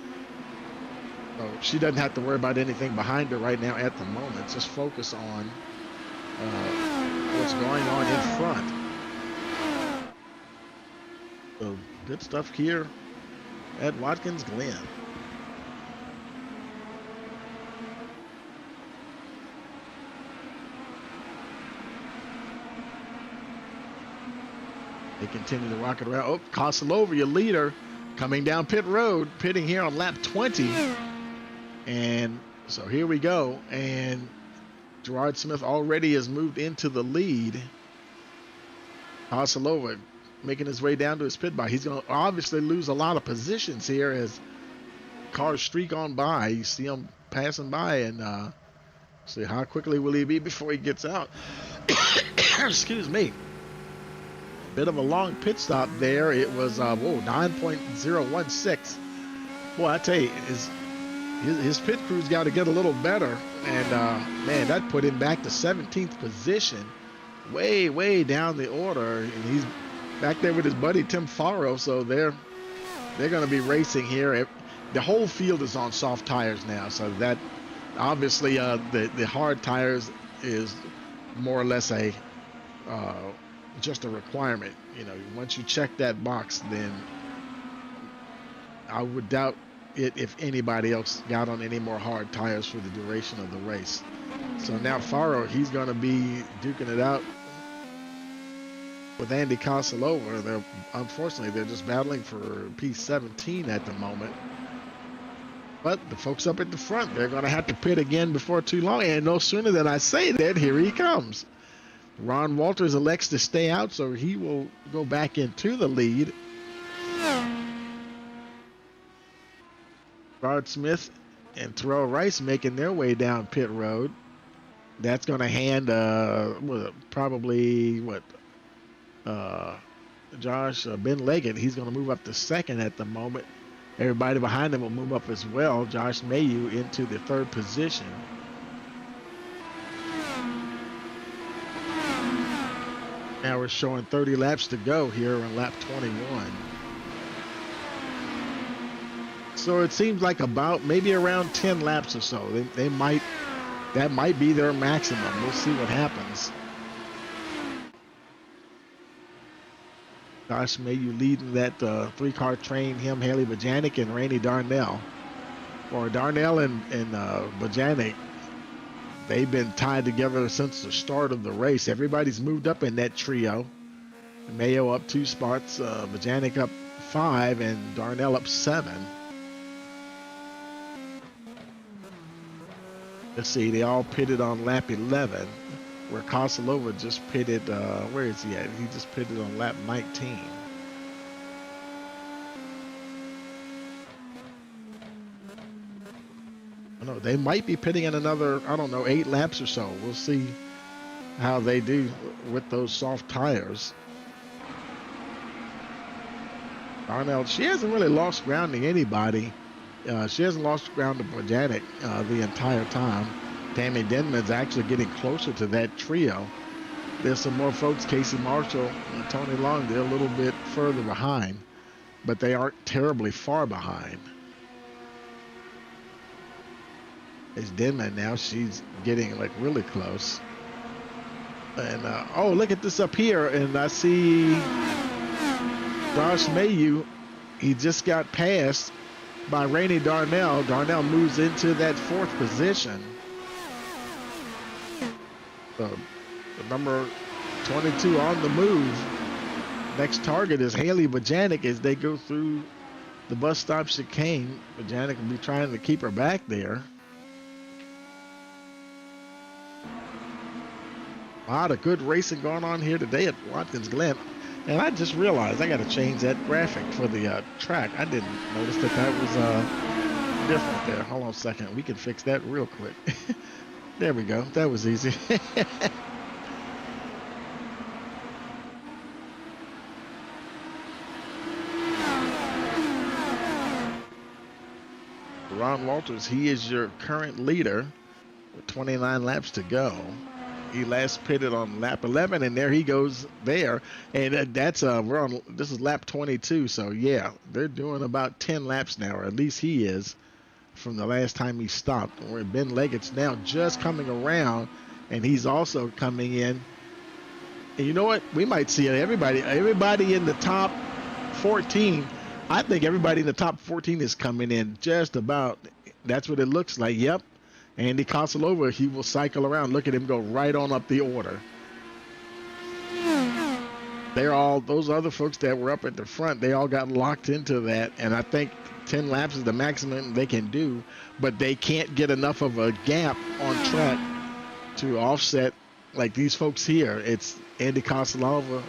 Speaker 1: So she doesn't have to worry about anything behind her right now at the moment. Just focus on what's going on in front. So good stuff here at Watkins Glen. They continue to rock it around. Oh, Koslova, your leader, coming down pit road, pitting here on lap 20. And so here we go. And Gerard Smith already has moved into the lead. Koslova making his way down to his pit bike. He's going to obviously lose a lot of positions here as cars streak on by. You see him passing by, and see how quickly will he be before he gets out. Excuse me. Bit of a long pit stop there. It was 9.016. Boy, I tell you, his pit crew's got to get a little better, and man, that put him back to 17th position, way down the order, and he's back there with his buddy Tim Faro. So they're going to be racing here. The whole field is on soft tires now, so that obviously the hard tires is more or less a just a requirement. You know, once you check that box, then I would doubt it if anybody else got on any more hard tires for the duration of the race. So now Faro, he's going to be duking it out with Andy Koslova. Unfortunately, they're just battling for P17 at the moment. But the folks up at the front, they're going to have to pit again before too long. And no sooner than I say that, here he comes. Ron Walters elects to stay out, so he will go back into the lead. Gerard Smith and Terrell Rice making their way down pit road. That's going to hand Josh Ben Leggett. He's going to move up to second at the moment. Everybody behind him will move up as well. Josh Mayu into the 3rd position. Now we're showing 30 laps to go here on lap 21. So it seems like about maybe around 10 laps or so. That might be their maximum. We'll see what happens. Josh Mayu leading that 3-car train, him, Haley Bajanic, and Rainey Darnell. Or Darnell and Bajanic, they've been tied together since the start of the race. Everybody's moved up in that trio. Mayo up 2 spots, Bajanic up 5, and Darnell up 7. Let's see, they all pitted on lap 11, where Koslova just pitted, where is he at? He just pitted on lap 19. I know they might be pitting in another, 8 laps or so. We'll see how they do with those soft tires. Darnell, she hasn't really lost ground to anybody. She hasn't lost ground to Bojanic the entire time. Tammy Denman's actually getting closer to that trio. There's some more folks, Casey Marshall and Tony Long, they're a little bit further behind, but they aren't terribly far behind. It's Denman now, she's getting like really close. And oh, look at this up here, and I see Josh Mayu, he just got passed by Rainey Darnell. Darnell moves into that 4th position. So the number 22 on the move. Next target is Haley Bajanic as they go through the bus stop chicane. Bajanic will be trying to keep her back there. A lot of good racing going on here today at Watkins Glen. And I just realized I got to change that graphic for the track. I didn't notice that was different there. Hold on a second. We can fix that real quick. There we go. That was easy. Ron Walters, he is your current leader with 29 laps to go. He last pitted on lap 11, and there he goes there. And that's we're on. This is lap 22, so yeah, they're doing about 10 laps now, or at least he is, from the last time he stopped. Where Ben Leggett's now just coming around, and he's also coming in. And you know what? We might see everybody in the top 14. I think everybody in the top 14 is coming in just about. That's what it looks like. Yep. Andy Kosilova, he will cycle around. Look at him go right on up the order. They're all, those other folks that were up at the front, they all got locked into that. And I think 10 laps is the maximum they can do, but they can't get enough of a gap on track to offset like these folks here. It's Andy Kosilova,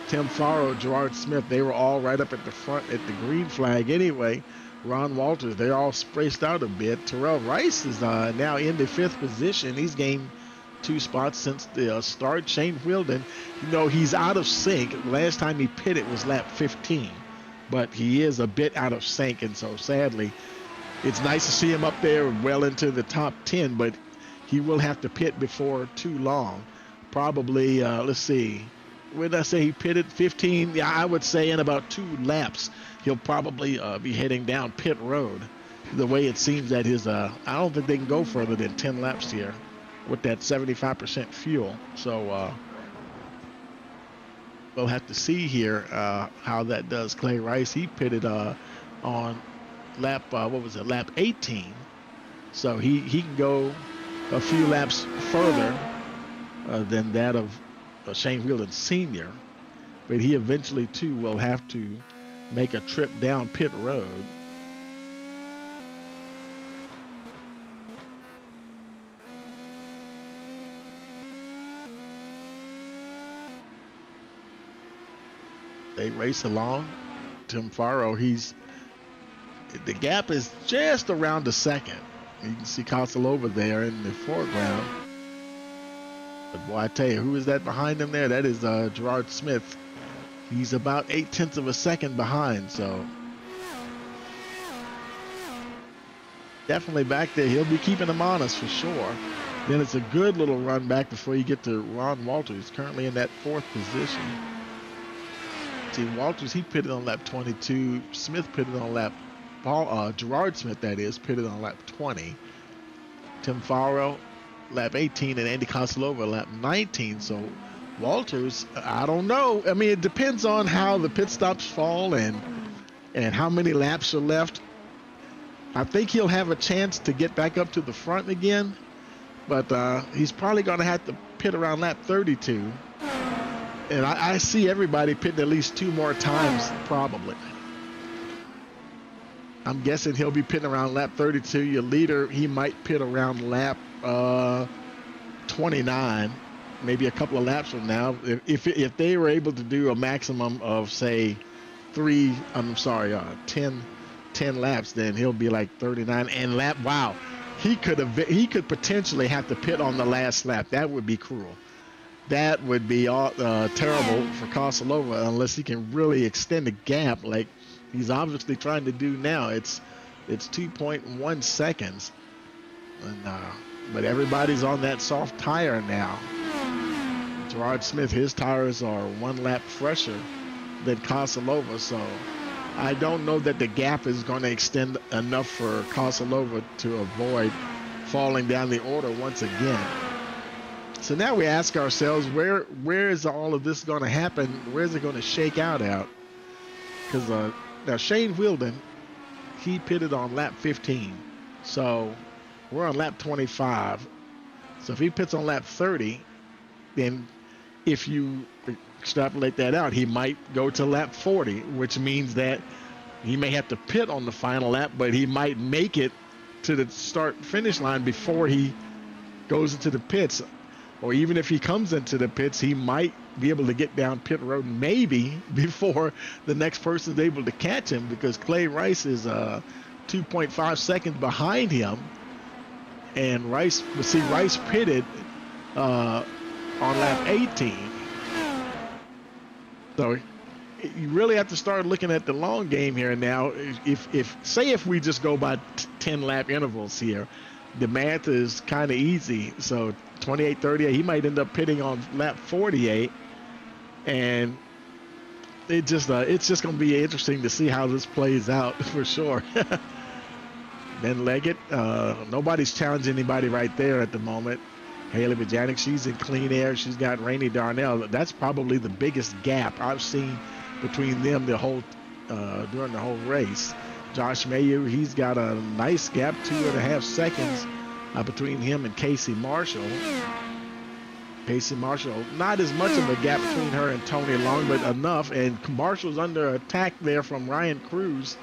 Speaker 1: Tim Farrow, Gerard Smith. They were all right up at the front at the green flag anyway. Ron Walters, they're all spaced out a bit. Terrell Rice is now in the 5th position. He's gained 2 spots since the start. Shane Wheeldon, you know, he's out of sync. Last time he pitted was lap 15, but he is a bit out of sync, and so sadly, it's nice to see him up there well into the top 10, but he will have to pit before too long. Probably, let's see, when did I say he pitted? 15? Yeah, I would say in about 2 laps. He'll probably be heading down pit road. The way it seems that his, I don't think they can go further than 10 laps here with that 75% fuel. So we'll have to see here how that does. Clay Rice, he pitted on lap, lap 18. So he can go a few laps further than that of Shane Wheeldon Sr. But he eventually, too, will have to make a trip down pit road. They race along. Tim Farrow, the gap is just around a second. You can see Kosilova there in the foreground. But boy, I tell you, who is that behind him there? That is Gerard Smith. He's about 0.8 of a second behind, so definitely back there. He'll be keeping them honest for sure. Then it's a good little run back before you get to Ron Walters, currently in that 4th position. See, Walters, he pitted on lap 22. Smith pitted on lap, Gerard Smith, that is, pitted on lap 20. Tim Farrow, lap 18, and Andy Kosilova, lap 19. So Walters, I don't know. I mean, it depends on how the pit stops fall and how many laps are left. I think he'll have a chance to get back up to the front again, but he's probably going to have to pit around lap 32. And I see everybody pitting at least 2 more times, probably. I'm guessing he'll be pitting around lap 32. Your leader, he might pit around lap 29. Maybe a couple of laps from now. If they were able to do a maximum of, say, 10 laps, then he'll be like 39 and lap. Wow, he could potentially have to pit on the last lap. That would be cruel. That would be terrible for Kosilova unless he can really extend the gap like he's obviously trying to do now. It's 2.1 seconds, and but everybody's on that soft tire now. Gerard Smith, his tires are 1 lap fresher than Kosilova, so I don't know that the gap is going to extend enough for Kosilova to avoid falling down the order once again. So now we ask ourselves, where is all of this going to happen? Where is it going to shake out at? Because now Shane Wheeldon, he pitted on lap 15, so we're on lap 25. So if he pits on lap 30, then if you extrapolate that out, he might go to lap 40, which means that he may have to pit on the final lap, but he might make it to the start-finish line before he goes into the pits. Or even if he comes into the pits, he might be able to get down pit road maybe before the next person is able to catch him, because Clay Rice is 2.5 seconds behind him. And Rice pitted on lap 18. So you really have to start looking at the long game here now. If we just go by 10 lap intervals here, the math is kind of easy. So 28:38, he might end up pitting on lap 48, and it's just going to be interesting to see how this plays out for sure. Ben Leggett, nobody's challenging anybody right there at the moment. Haley Bajanic, she's in clean air. She's got Rainey Darnell. That's probably the biggest gap I've seen between them during the whole race. Josh Mayu, he's got a nice gap, 2.5 seconds between him and Casey Marshall. Casey Marshall, not as much of a gap between her and Tony Long, but enough. And Marshall's under attack there from Ryan Cruz.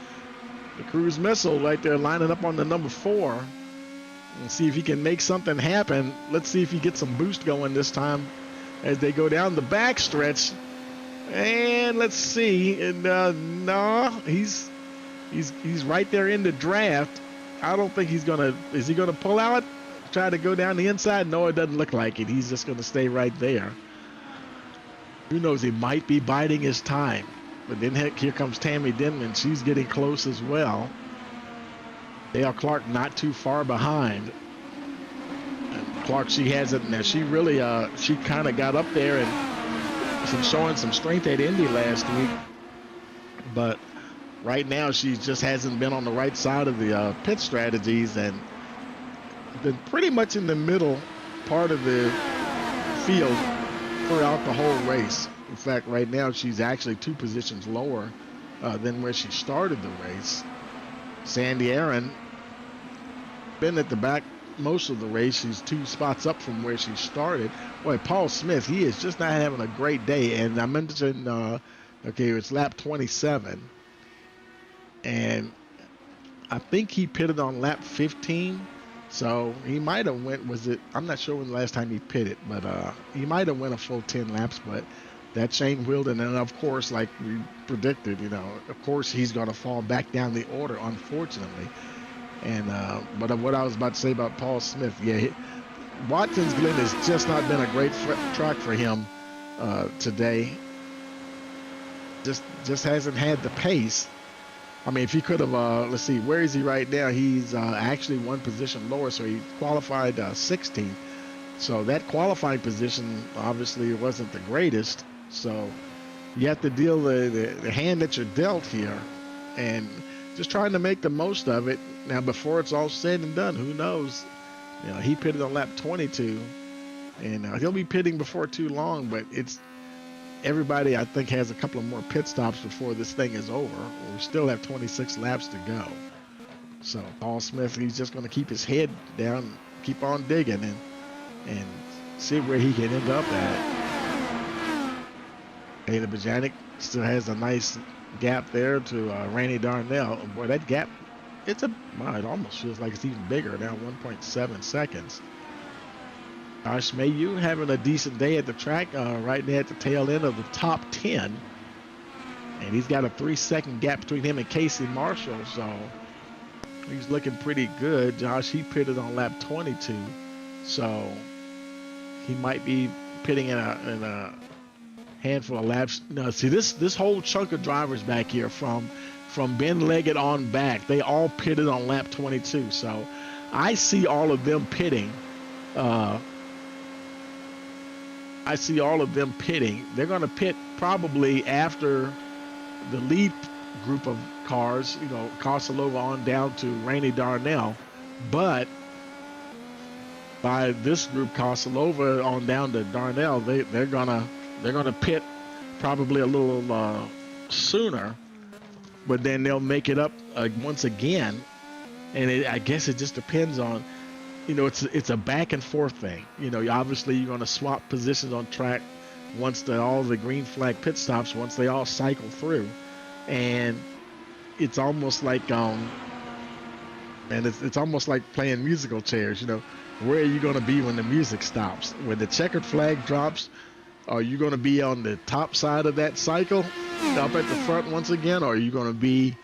Speaker 1: The Cruz missile right there lining up on the number 4. And see if he can make something happen. Let's see if he gets some boost going this time as they go down the back stretch. And let's see. And no, he's right there in the draft. I don't think he's gonna. Is he gonna pull out? Try to go down the inside? No, it doesn't look like it. He's just gonna stay right there. Who knows? He might be biding his time. But then here comes Tammy Denman. She's getting close as well. Dale Clark not too far behind. And Clark, she hasn't. Now she really, she kind of got up there and showing some strength at Indy last week. But right now she just hasn't been on the right side of the pit strategies and been pretty much in the middle part of the field throughout the whole race. In fact, right now she's actually 2 positions lower than where she started the race. Sandy Aaron been at the back most of the race. She's 2 spots up from where she started. Boy, Paul Smith, he is just not having a great day. And I mentioned, okay, it's lap 27. And I think he pitted on lap 15. So he might have I'm not sure when the last time he pitted, but he might have went a full 10 laps. But that chain wheeled, and then of course, like we predicted, of course he's going to fall back down the order, unfortunately. And but what I was about to say about Paul Smith, yeah, Watkins Glen has just not been a great track for him today. Just hasn't had the pace. I mean, if he could have, let's see, where is he right now? He's actually 1 position lower, so he qualified 16th. So that qualifying position obviously wasn't the greatest. So you have to deal the hand that you're dealt here and just trying to make the most of it. Now, before it's all said and done, who knows? He pitted on lap 22, and he'll be pitting before too long, but everybody, I think, has a couple of more pit stops before this thing is over. We still have 26 laps to go. So Paul Smith, he's just going to keep his head down, keep on digging, and see where he can end up at. Haley Bajanic still has a nice gap there to Rainey Darnell. Boy, that gap, it almost feels like it's even bigger now, 1.7 seconds. Josh Mayu having a decent day at the track, right there at the tail end of the top 10. And he's got a 3-second gap between him and Casey Marshall, so he's looking pretty good. Josh, he pitted on lap 22, so he might be pitting in a handful of laps. No, see, this whole chunk of drivers back here from Ben Leggett on back, they all pitted on lap 22. So I see all of them pitting. They're going to pit probably after the lead group of cars, Kosalova on down to Rainey Darnell. But by this group, Kosalova on down to Darnell, they're gonna pit probably a little sooner, but then they'll make it up once again. And I guess it just depends on, it's a back and forth thing. Obviously you're going to swap positions on track once all the green flag pit stops, once they all cycle through. And it's almost like, it's almost like playing musical chairs. Where are you going to be when the music stops? When the checkered flag drops, are you going to be on the top side of that cycle up at the front once again? Or are you going to be,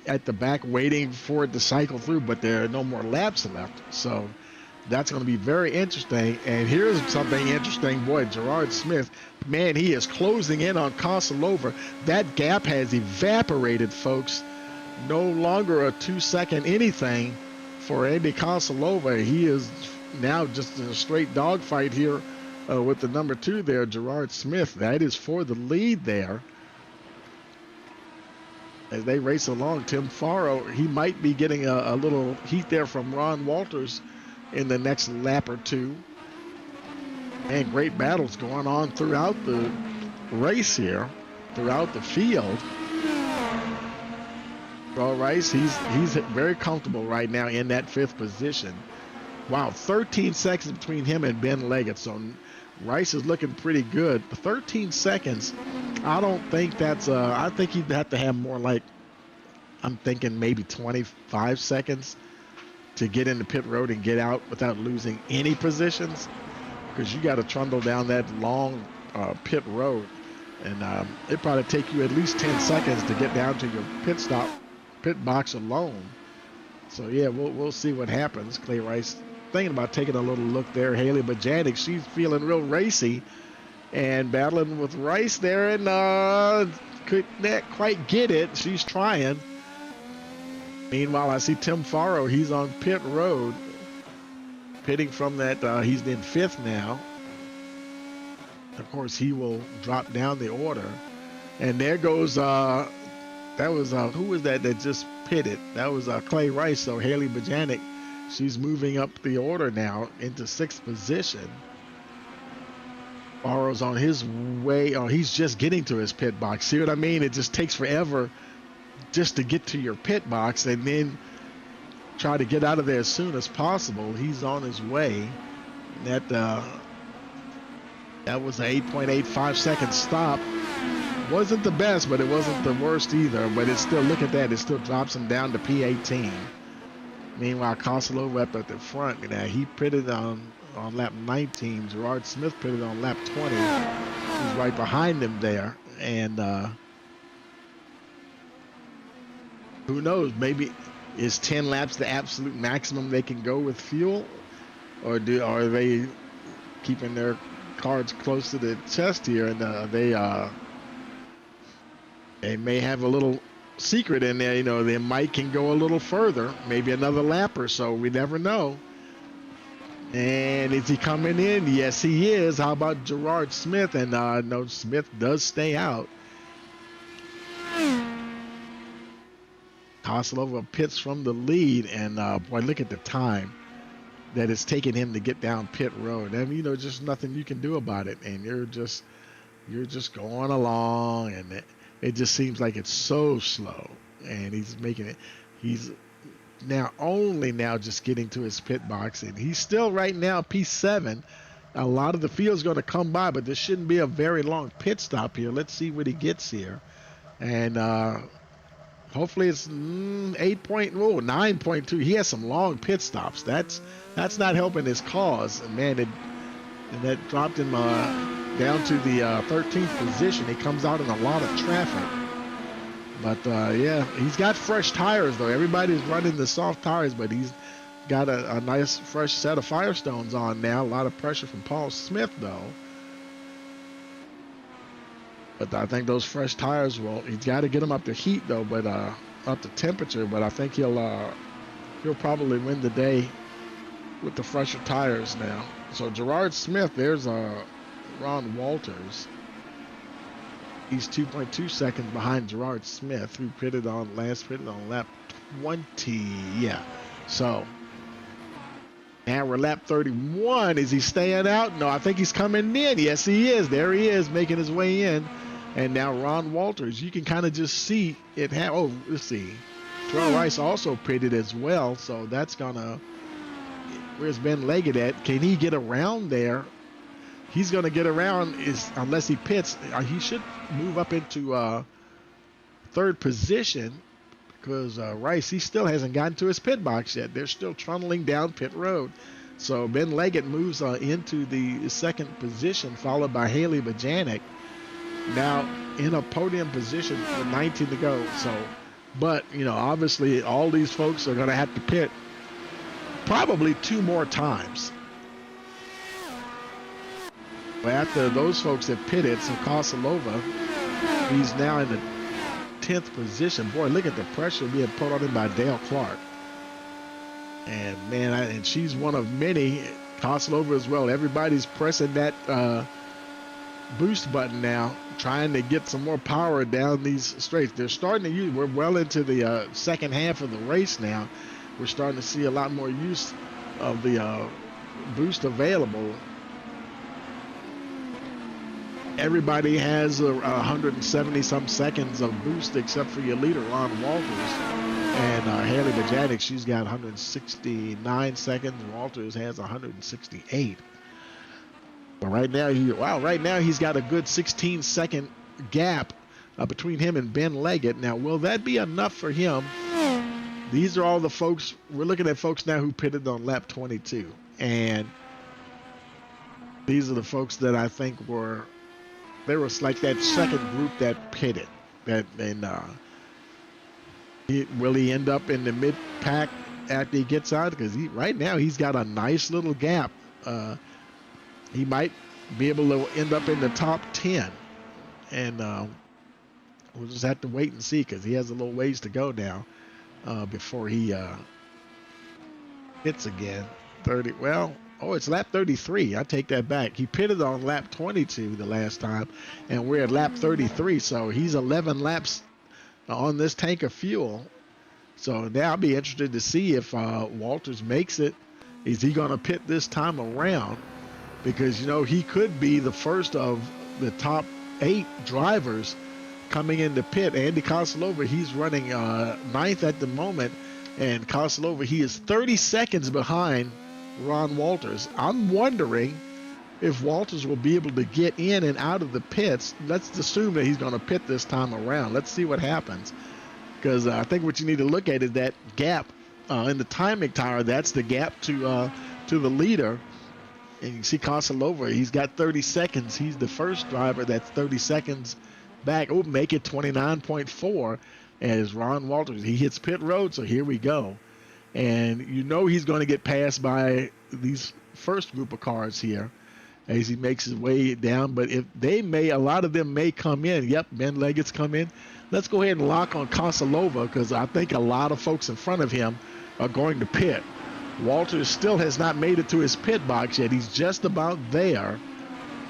Speaker 1: at the back waiting for it to cycle through, but there are no more laps left? So that's going to be very interesting. And here's something interesting. Boy, Gerard Smith, man, he is closing in on Kosalova. That gap has evaporated, folks. No longer a 2-second anything for Andy Kosilova. He is now just in a straight dogfight here with the number 2 there, Gerard Smith. That is for the lead there. As they race along, Tim Farrow, he might be getting a little heat there from Ron Walters in the next lap or two. And great battles going on throughout the race here, throughout the field. All Rice, he's very comfortable right now in that 5th position. Wow, 13 seconds between him and Ben Leggett. So Rice is looking pretty good. 13 seconds, I don't think that's, I think he'd have to have more like, I'm thinking maybe 25 seconds to get into pit road and get out without losing any positions. Because you got to trundle down that long pit road. And it'd probably take you at least 10 seconds to get down to your pit box alone. So yeah, we'll see what happens. Clay Rice thinking about taking a little look there. Haley Bajanic, she's feeling real racy and battling with Rice there, and could not quite get it. She's trying. Meanwhile, I see Tim Farrow. He's on pit road, pitting from that. He's in 5th now. Of course, he will drop down the order. And there goes, that was, who was that just pitted? That was Clay Rice. So Haley Bajanic, she's moving up the order now into 6th position. Farrow's on his way, or he's just getting to his pit box. See what I mean? It just takes forever just to get to your pit box and then try to get out of there as soon as possible. He's on his way. That was an 8.85 second stop. Wasn't the best, but it wasn't the worst either. But it's still, look at that, it still drops him down to P18. Meanwhile, Kosilova up at the front. He pitted on lap 19. Gerard Smith pitted on lap 20. He's right behind him there. And who knows, maybe is 10 laps the absolute maximum they can go with fuel? Or are they keeping their cards close to the chest here, and they may have a little secret in there. They might can go a little further, maybe another lap or so. We never know. And is he coming in? Yes, he is. How about Gerard Smith? And no, Smith does stay out. Kosilova pits from the lead, and boy, look at the time that it's taking him to get down pit road. I mean, just nothing you can do about it, and you're just going along, and it just seems like it's so slow. And he's making it. He's only now just getting to his pit box, and he's still right now P7. A lot of the field's going to come by, but this shouldn't be a very long pit stop here. Let's see what he gets here, and hopefully it's 9.2. He has some long pit stops. That's not helping his cause. And man, that dropped him down to the 13th position. He comes out in a lot of traffic. But yeah, he's got fresh tires though. Everybody's running the soft tires, but he's got a nice fresh set of Firestones on now. A lot of pressure from Paul Smith though. But I think those fresh tires he's got to get them up to heat though, but up to temperature. But I think he'll probably win the day with the fresher tires now. So Gerard Smith, there's Ron Walters. He's 2.2 seconds behind Gerard Smith, who pitted on lap 20. Yeah. So now we're lap 31. Is he staying out? No, I think he's coming in. Yes, he is. There he is, making his way in. And now Ron Walters, you can kind of just see it. Let's see. Terrell Rice also pitted as well, so that's gonna. Where's Ben Leggett at? Can he get around there? He's gonna get around unless he pits. He should move up into 3rd position because Rice, he still hasn't gotten to his pit box yet. They're still trundling down pit road. So Ben Leggett moves into the 2nd position, followed by Haley Bajanic. Now in a podium position with 19 to go. So, but obviously all these folks are going to have to pit probably 2 more times. But after those folks have pitted, so Kosilova, he's now in the 10th position. Boy, look at the pressure being put on him by Dale Clark. And man, and she's one of many. Koslova as well. Everybody's pressing that boost button now, trying to get some more power down these straights. They're starting to use. We're well into the second half of the race now. We're starting to see a lot more use of the boost available. Everybody has 170 some seconds of boost except for your leader, Ron Walters. And Haley Bajanic, she's got 169 seconds. Walters has 168. But right now he's got a good 16-second gap between him and Ben Leggett. Now, will that be enough for him? These are all the folks. We're looking at folks now who pitted on lap 22. And these are the folks that I think they were like that second group that pitted. Will he end up in the mid-pack after he gets out? Because right now he's got a nice little gap. He might be able to end up in the top 10. And we'll just have to wait and see because he has a little ways to go now before he hits again. It's lap 33. I take that back. He pitted on lap 22 the last time, and we're at lap 33. So he's 11 laps on this tank of fuel. So now I'll be interested to see if Walters makes it. Is he going to pit this time around? Because, he could be the first of the top 8 drivers coming into pit. Andy Koslova, he's running 9th at the moment. And Koslova, he is 30 seconds behind Ron Walters. I'm wondering if Walters will be able to get in and out of the pits. Let's assume that he's going to pit this time around. Let's see what happens. Because I think what you need to look at is that gap in the timing tower. That's the gap to the leader. And you see Koslova, he's got 30 seconds. He's the first driver that's 30 seconds back. Oh, make it 29.4 as Ron Walters. He hits pit road, so here we go. And he's going to get passed by these first group of cars here as he makes his way down. But a lot of them may come in. Yep, Ben Leggett's come in. Let's go ahead and lock on Koslova because I think a lot of folks in front of him are going to pit. Walters still has not made it to his pit box yet. He's just about there.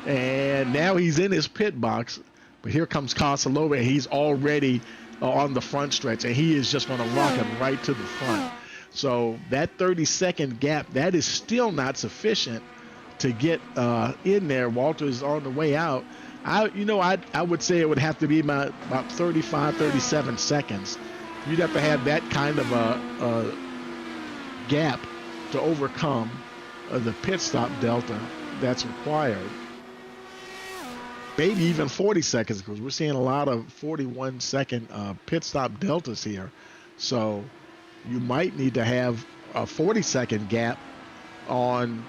Speaker 1: And now he's in his pit box. But here comes Koslova, and he's already on the front stretch. And he is just going to rock him right to the front. So that 30-second gap, that is still not sufficient to get in there. Walters on the way out. I would say it would have to be about 35, 37 seconds. You'd have to have that kind of a gap to overcome the pit stop delta that's required. Maybe even 40 seconds because we're seeing a lot of 41-second pit stop deltas here. So you might need to have a 40-second gap on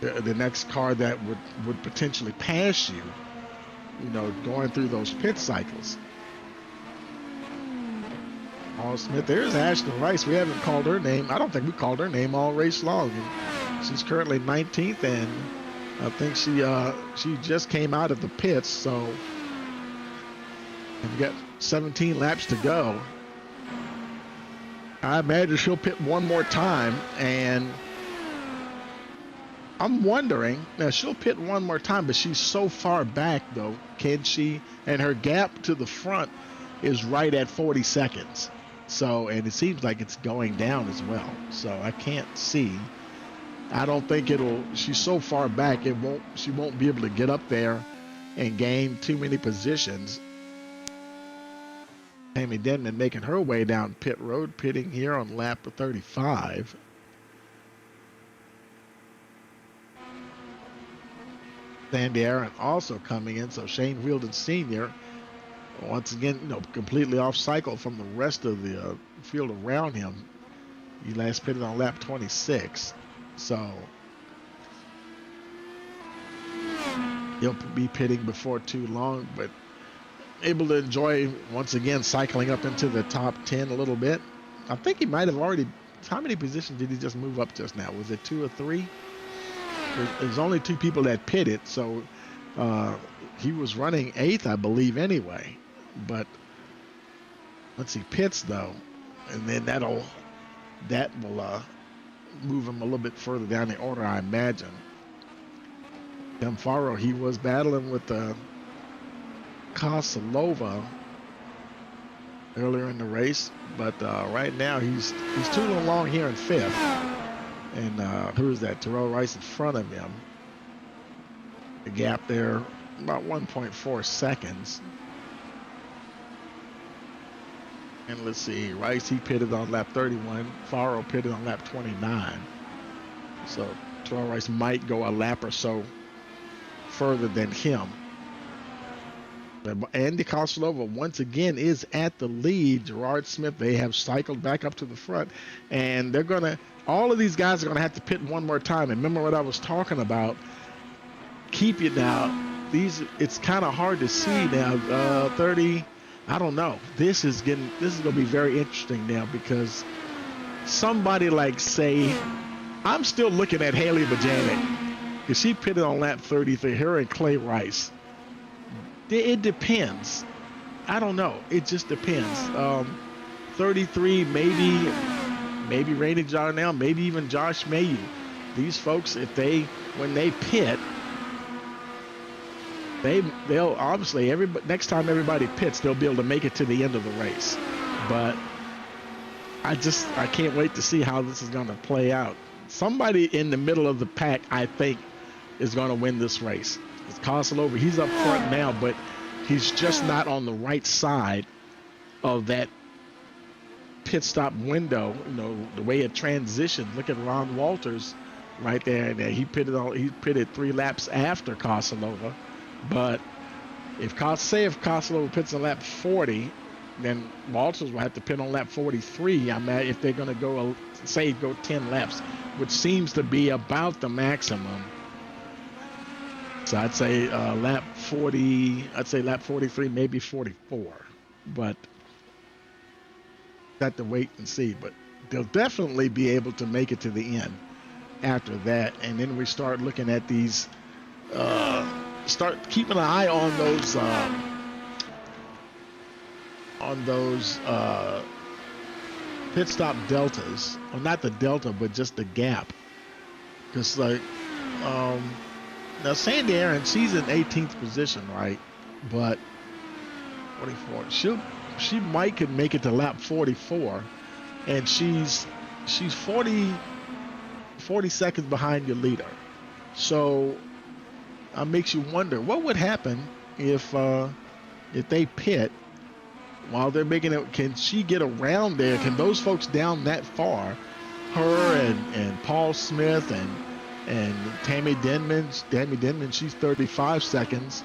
Speaker 1: the next car that would potentially pass you, going through those pit cycles. Paul Smith, there's Ashton Rice. We haven't called her name. I don't think we called her name all race long. And she's currently 19th, and I think she just came out of the pits, so we've got 17 laps to go. I imagine she'll pit one more time, and I'm wondering, now she'll pit one more time, but she's so far back though, can she? And her gap to the front is right at 40 seconds. So, and it seems like it's going down as well. So I can't see. I don't think she's so far back, she won't be able to get up there and gain too many positions. Tammy Denman making her way down pit road, pitting here on lap 35. Sandy Aaron also coming in, so Shane Wheeldon Sr. once again, completely off cycle from the rest of the field around him. He last pitted on lap 26, so he'll be pitting before too long, but able to enjoy once again cycling up into the top 10 a little bit. I think he might have already. How many positions did he just move up just now? Was it 2 or 3? There's only 2 people that pitted, so he was running 8th, I believe, anyway. But once he pits, though, and then that'll that will move him a little bit further down the order, I imagine. Tim Farrow, he was battling with Koslova earlier in the race, but right now he's tooling along here in 5th. And who's that? Terrell Rice in front of him. The gap there, about 1.4 seconds. And let's see, Rice, he pitted on lap 31. Farrow pitted on lap 29. So Terrell Rice might go a lap or so further than him. But Andy Koslova once again is at the lead. Gerard Smith, they have cycled back up to the front, and they're gonna, all of these guys are gonna have to pit one more time. And remember what I was talking about, keep it now, these, it's kind of hard to see now. 30, I don't know, this is gonna be very interesting now, because somebody like, say, I'm still looking at Haley Bajanic, because she pitted on lap 33, her and Clay Rice. It depends. I don't know. It just depends. 33, maybe Rainey Darnell, maybe even Josh Mayu. These folks, when they pit, they'll obviously, next time everybody pits, they'll be able to make it to the end of the race. But I can't wait to see how this is going to play out. Somebody in the middle of the pack, I think, is going to win this race. It's Koslova. He's up front now, but he's just not on the right side of that pit stop window. You know, the way it transitioned. Look at Ron Walters right there. He pitted 3 laps after Koslova. But if Koslova pits on lap 40, then Walters will have to pit on lap 43. I'm at, if they're going to go 10 laps, which seems to be about the maximum. So I'd say lap 40, I'd say lap 43, maybe 44. But have to wait and see. But they'll definitely be able to make it to the end after that. And then we start looking at these, start keeping an eye on those pit stop deltas. Well, not the delta, but just the gap. Because like, now, Sandy Aaron, she's in 18th position, right? But 44, she might could make it to lap 44, and she's 40 seconds behind your leader. So it makes you wonder what would happen if they pit while they're making it. Can she get around there? Can those folks down that far, her and Paul Smith and Tammy Denman, she's 35 seconds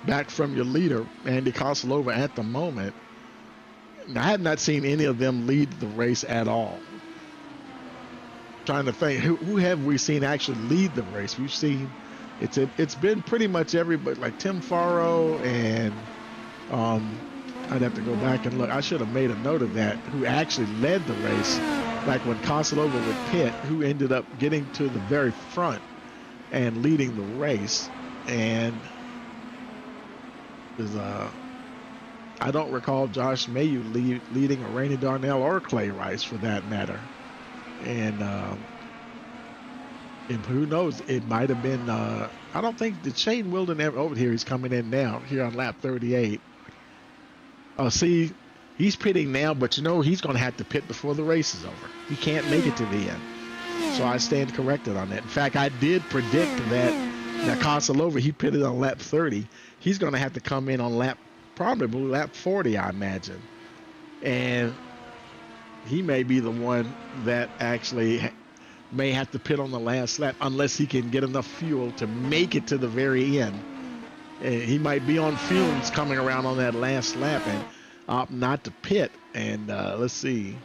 Speaker 1: back from your leader, Andy Koslova, at the moment. Now, I have not seen any of them lead the race at all. Trying to think, who have we seen actually lead the race? We've seen, it's been pretty much everybody, like Tim Farrow and I'd have to go back and look. I should have made a note of that, who actually led the race. Like when Koslova would pit, who ended up getting to the very front and leading the race. And I don't recall Josh Mayu leading, or Rainey Darnell or Clay Rice for that matter. And who knows, it might have been, I don't think, did Shane Wilden ever, over here, he's coming in now, here on lap 38. See, he's pitting now, but you know he's going to have to pit before the race is over. He can't make it to the end. So I stand corrected on that. In fact, I did predict that Koslova, he pitted on lap 30. He's going to have to come in on probably lap 40, I imagine. And he may be the one that actually may have to pit on the last lap unless he can get enough fuel to make it to the very end. And he might be on fumes coming around on that last lap and opt not to pit. And let's see,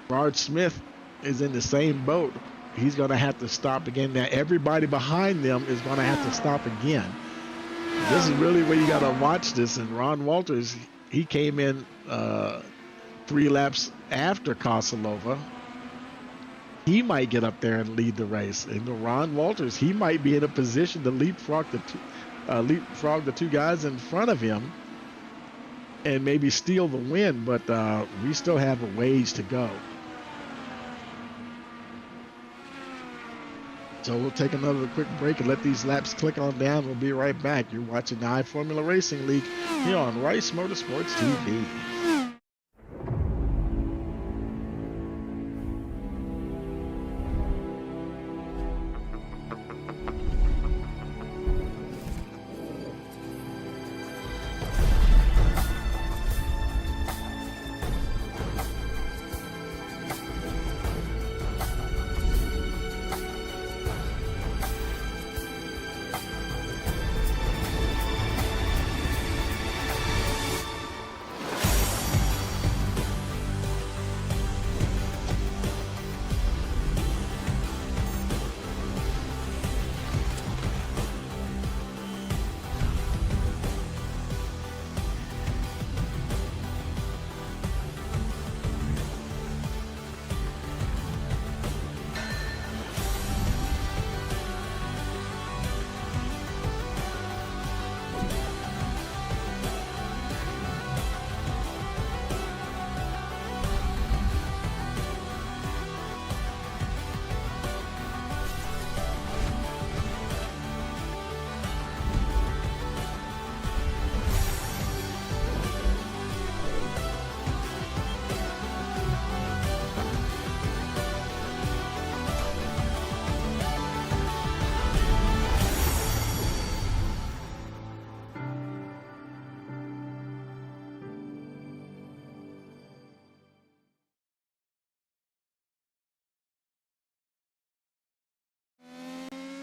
Speaker 1: Gerard Smith is in the same boat. He's going to have to stop again. Now everybody behind them is going to have to stop again. This is really where you got to watch this. And Ron Walters, he came in 3 laps after Koslova. He might get up there and lead the race. And Ron Walters, he might be in a position to leapfrog the two guys in front of him and maybe steal the win, but we still have a ways to go. So we'll take another quick break and let these laps click on down. We'll be right back. You're watching the iFRL Racing League here on Rice Motorsports TV.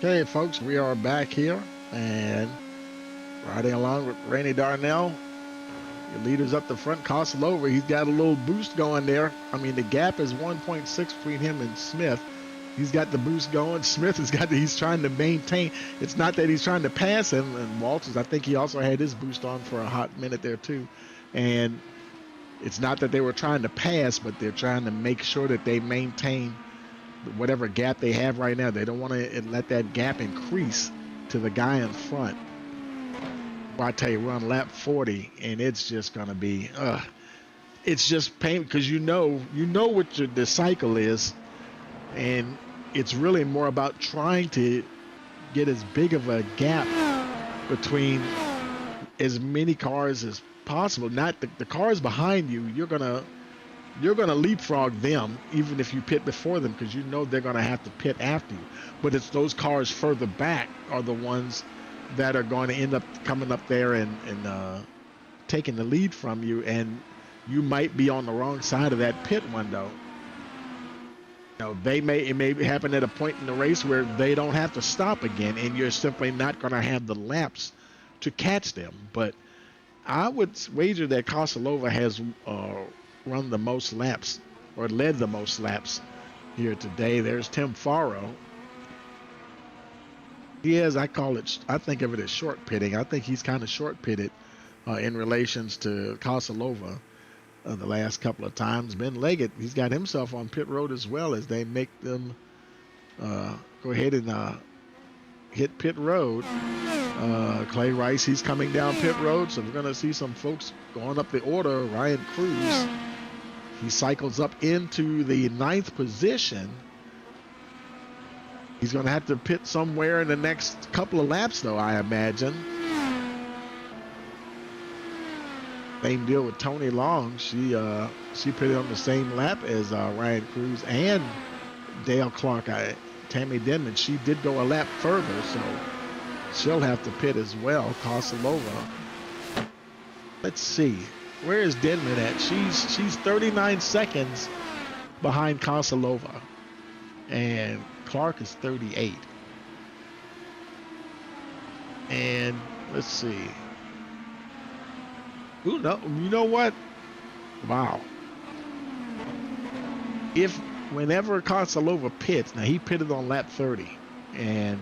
Speaker 1: Okay, folks, we are back here and riding along with Randy Darnell. Your leader's up the front, Koslova. He's got a little boost going there. I mean, the gap is 1.6 between him and Smith. He's got the boost going. Smith has got he's trying to maintain. It's not that he's trying to pass him. And Walters, I think he also had his boost on for a hot minute there too. And it's not that they were trying to pass, but they're trying to make sure that they maintain whatever gap they have right now. They don't want to let that gap increase to the guy in front. Well, I tell you, we're on lap 40, and it's just going to be, it's just pain because you know what the cycle is, and it's really more about trying to get as big of a gap between as many cars as possible. Not the cars behind you. You're gonna leapfrog them even if you pit before them because you know they're gonna have to pit after you. But it's those cars further back are the ones that are going to end up coming up there and taking the lead from you, and you might be on the wrong side of that pit window. You know, it may happen at a point in the race where they don't have to stop again, and you're simply not going to have the laps to catch them. But I would wager that Koslova has run the most laps or led the most laps here today. There's Tim Farrow. He is, I think of it as short pitting. I think he's kind of short pitted in relations to Koslova the last couple of times. Ben Leggett, he's got himself on pit road as well as they make them go ahead and hit pit road. Clay Rice, he's coming down pit road, so we're going to see some folks going up the order. Ryan Cruz, he cycles up into the 9th position. He's going to have to pit somewhere in the next couple of laps, though, I imagine. Same deal with Tony Long. She pitted on the same lap as Ryan Cruz and Dale Clark. Tammy Denman, she did go a lap further, so she'll have to pit as well. Koslova. Let's see. Where is Denman at? She's 39 seconds behind Koslova. And Clark is 38. And let's see. Ooh, no, you know what? Wow. Whenever Koslova pits, now he pitted on lap 30, and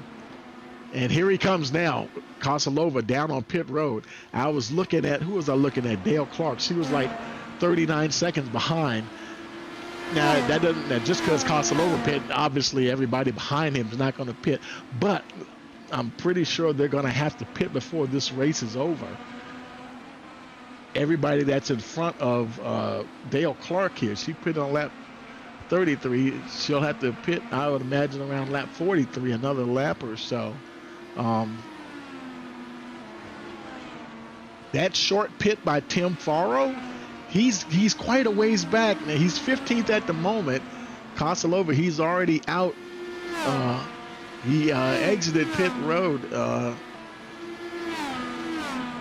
Speaker 1: here he comes now. Koslova down on pit road. I was looking at, who was I looking at? Dale Clark. She was like 39 seconds behind. Now, that doesn't, now just because Koslova pit, obviously everybody behind him is not going to pit. But I'm pretty sure they're going to have to pit before this race is over. everybody that's in front of Dale Clark here. She pitted on lap 33. She'll have to pit, I would imagine, around lap 43, another lap or so. That short pit by Tim Farrow, he's quite a ways back. Now, he's 15th at the moment. Kosilova, he's already out. He exited pit road.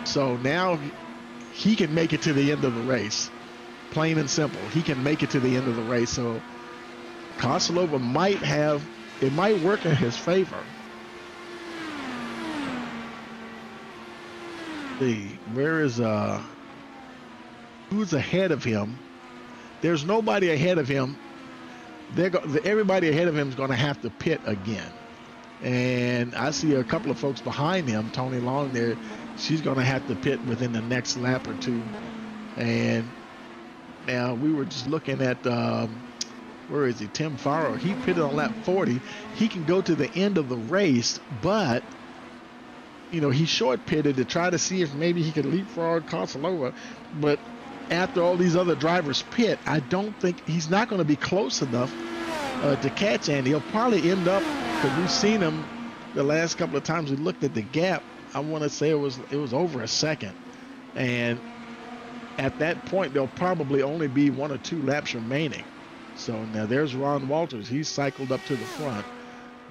Speaker 1: So now he can make it to the end of the race. Plain and simple. He can make it to the end of the race. So Kosilova might work in his favor. Where is who's ahead of him? There's nobody ahead of him. Everybody ahead of him is going to have to pit again. And I see a couple of folks behind him. Tony Long there, she's going to have to pit within the next lap or two. And now we were just looking at where is he? Tim Farrow. He pitted on lap 40. He can go to the end of the race, but he short pitted to try to see if maybe he could leapfrog Kosilova. But after all these other drivers pit, I don't think he's not going to be close enough to catch Andy. He'll probably end up, because we've seen him the last couple of times we looked at the gap. I want to say it was over a second, and at that point there'll probably only be 1 or 2 laps remaining. So now there's Ron Walters. He's cycled up to the front,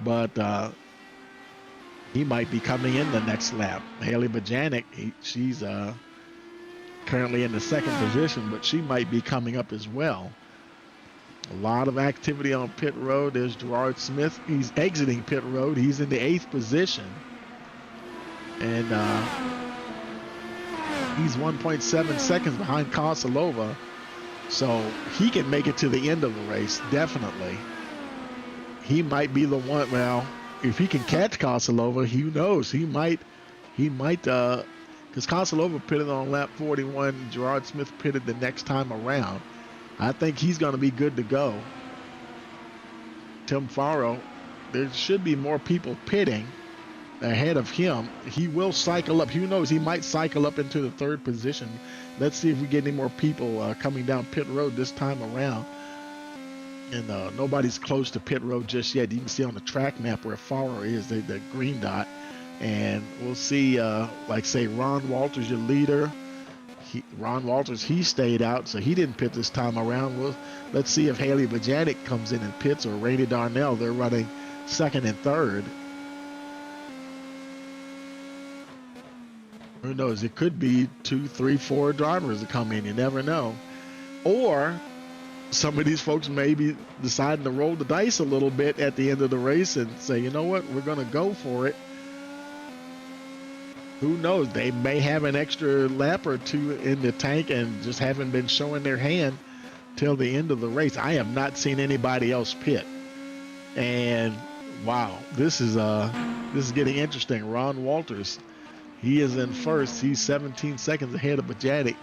Speaker 1: but he might be coming in the next lap. Haley Bajanic, she's currently in the 2nd position, but she might be coming up as well. A lot of activity on pit road. There's Gerard Smith. He's exiting pit road. He's in the 8th position. And he's 1.7 seconds behind Kosilova. So he can make it to the end of the race, definitely. He might be the one. Well, if he can catch Kosilova, who knows? He might, because Kosilova pitted on lap 41. Gerard Smith pitted the next time around. I think he's going to be good to go. Tim Farrow, there should be more people pitting ahead of him. He will cycle up. Who knows? He might cycle up into the 3rd position. Let's see if we get any more people coming down pit road this time around. And nobody's close to pit road just yet. You can see on the track map where Farrow is, the green dot. And we'll see, like say, Ron Walters, your leader. Ron Walters, he stayed out, so he didn't pit this time around. Well, let's see if Haley Bajanic comes in and pits, or Rainey Darnell. They're running 2nd and 3rd. Who knows? It could be 2, 3, 4 drivers that come in. You never know. Or some of these folks may be deciding to roll the dice a little bit at the end of the race and say, you know what, we're going to go for it. Who knows? They may have an extra lap or 2 in the tank and just haven't been showing their hand till the end of the race. I have not seen anybody else pit. And wow, this is getting interesting. Ron Walters, he is in 1st. He's 17 seconds ahead of Bajanic.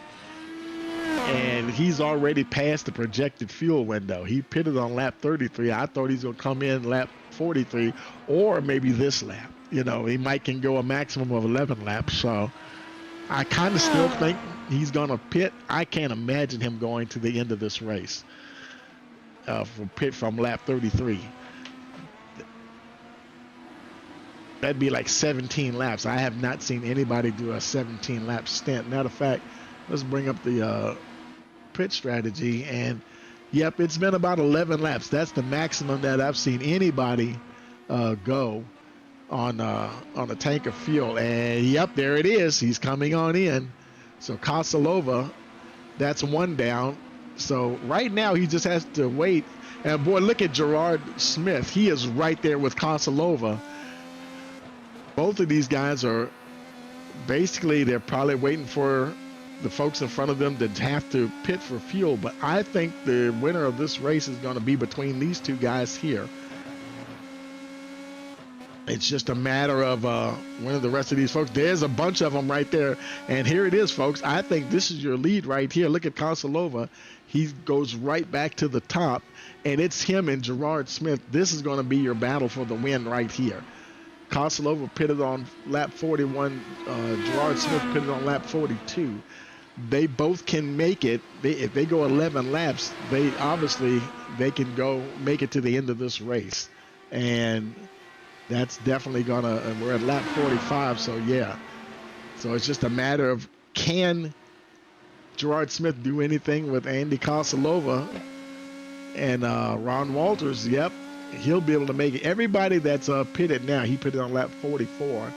Speaker 1: And he's already past the projected fuel window. He pitted on lap 33. I thought he's going to come in lap 43 or maybe this lap. He might can go a maximum of 11 laps. So I kind of still think he's going to pit. I can't imagine him going to the end of this race from lap 33. That'd be like 17 laps. I have not seen anybody do a 17-lap stint. Matter of fact, let's bring up the pit strategy. And, yep, it's been about 11 laps. That's the maximum that I've seen anybody go on a tank of fuel. And, yep, there it is. He's coming on in. So Kosilova, that's 1 down. So right now he just has to wait. And, boy, look at Gerard Smith. He is right there with Kosilova. Both of these guys are basically, they're probably waiting for the folks in front of them to have to pit for fuel. But I think the winner of this race is going to be between these 2 guys here. It's just a matter of when the rest of these folks. There's a bunch of them right there. And here it is, folks. I think this is your lead right here. Look at Kosilova. He goes right back to the top. And it's him and Gerard Smith. This is going to be your battle for the win right here. Kosilova pitted on lap 41. Gerard Smith pitted on lap 42. they both can make it. If they go 11 laps, they can go make it to the end of this race, and that's definitely gonna. And we're at lap 45, so yeah. So it's just a matter of, can Gerard Smith do anything with Andy Kosilova and Ron Walters? Yep, he'll be able to make it. Everybody that's pitted now, he pitted on lap 44.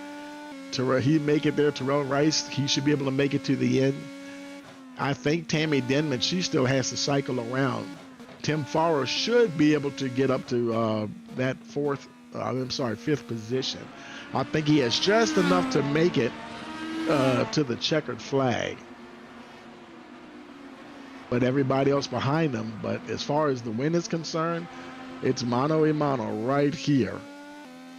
Speaker 1: He make it there. Terrell Rice, he should be able to make it to the end. I think Tammy Denman, she still has to cycle around. Tim Farrer should be able to get up to that fifth position. I think he has just enough to make it to the checkered flag. But everybody else behind him. But as far as the win is concerned, it's mano a mano right here.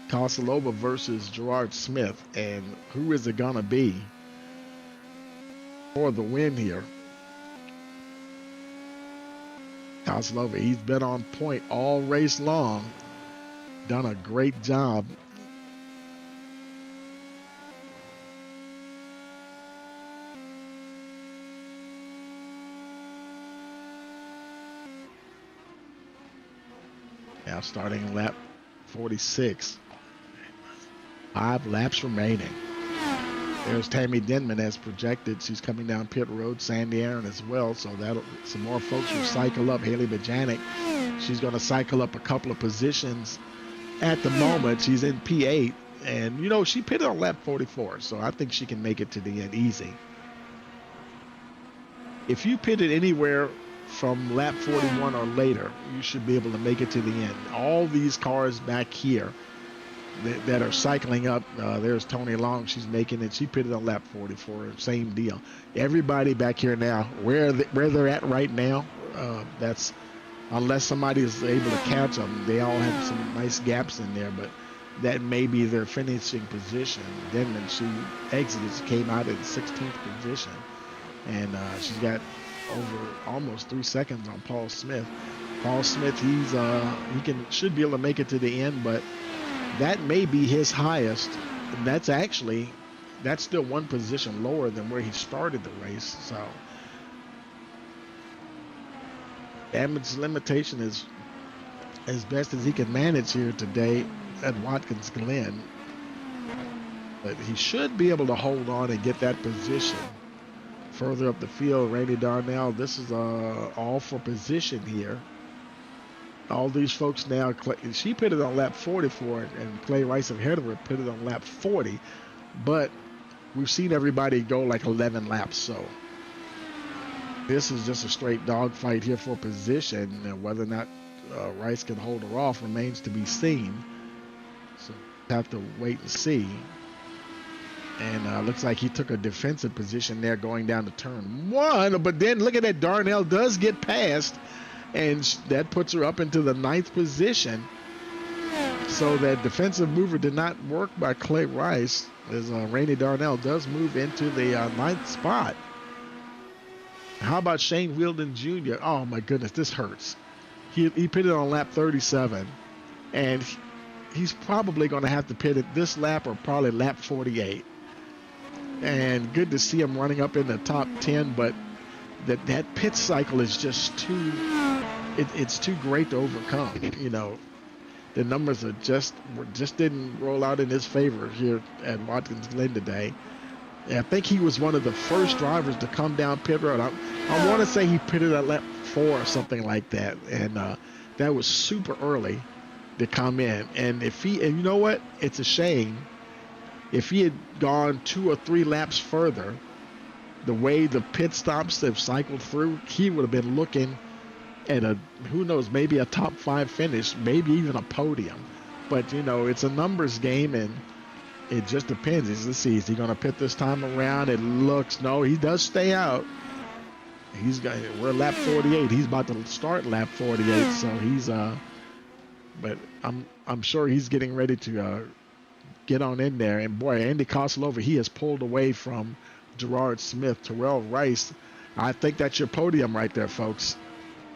Speaker 1: Kosilova versus Gerard Smith. And who is it going to be for the win here? Kosilova, he's been on point all race long. Done a great job. Now starting lap 46. 5 laps remaining. There's Tammy Denman as projected. She's coming down pit road. Sandy Aaron as well. So some more folks will cycle up. Haley Bajanic, she's going to cycle up a couple of positions. At the moment, she's in P8. And, you know, she pitted on lap 44. So I think she can make it to the end easy. If you pitted anywhere from lap 41 or later, you should be able to make it to the end. All these cars back here that are cycling up, there's Tony Long, she's making it. She pitted on lap 44, same deal. Everybody back here now, where they're at right now, that's, unless somebody is able to catch them, they all have some nice gaps in there, but that may be their finishing position. Denman, she exited, came out in 16th position, and she's got over almost 3 seconds on Paul Smith. Paul Smith, should be able to make it to the end, but that may be his highest. And that's still one position lower than where he started the race. So damage limitation is as best as he can manage here today at Watkins Glen. But he should be able to hold on and get that position. Further up the field, Rainey Darnell, this is all for position here. All these folks now, she pitted on lap 44, and Clay Rice ahead of her pitted on lap 40. But we've seen everybody go like 11 laps, so this is just a straight dogfight here for position. And whether or not Rice can hold her off remains to be seen. So have to wait and see. And looks like he took a defensive position there going down to turn 1. But then look at that, Darnell does get past, and that puts her up into the 9th position. So that defensive mover did not work by Clay Rice, as Rainey Darnell does move into the 9th spot. How about Shane Wheeldon Jr.? Oh my goodness, this hurts. He pitted on lap 37, and he's probably going to have to pit at this lap or probably lap 48. And good to see him running up in the top 10, but that pit cycle is just it's too great to overcome. You know, the numbers are just didn't roll out in his favor here at Watkins Glen today. And I think he was one of the first drivers to come down pit road. I want to say he pitted at lap 4 or something like that, and that was super early to come in. And you know what? It's a shame. If he had gone 2 or 3 laps further, the way the pit stops have cycled through, he would have been looking at who knows, maybe a top 5 finish, maybe even a podium. But, you know, it's a numbers game, and it just depends. Let's see, is he going to pit this time around? No, he does stay out. We're lap 48. He's about to start lap 48, so he's but I'm sure he's getting ready to get on in there. And boy, Andy Kosilova, he has pulled away from Gerard Smith. Terrell Rice, I think that's your podium right there, folks.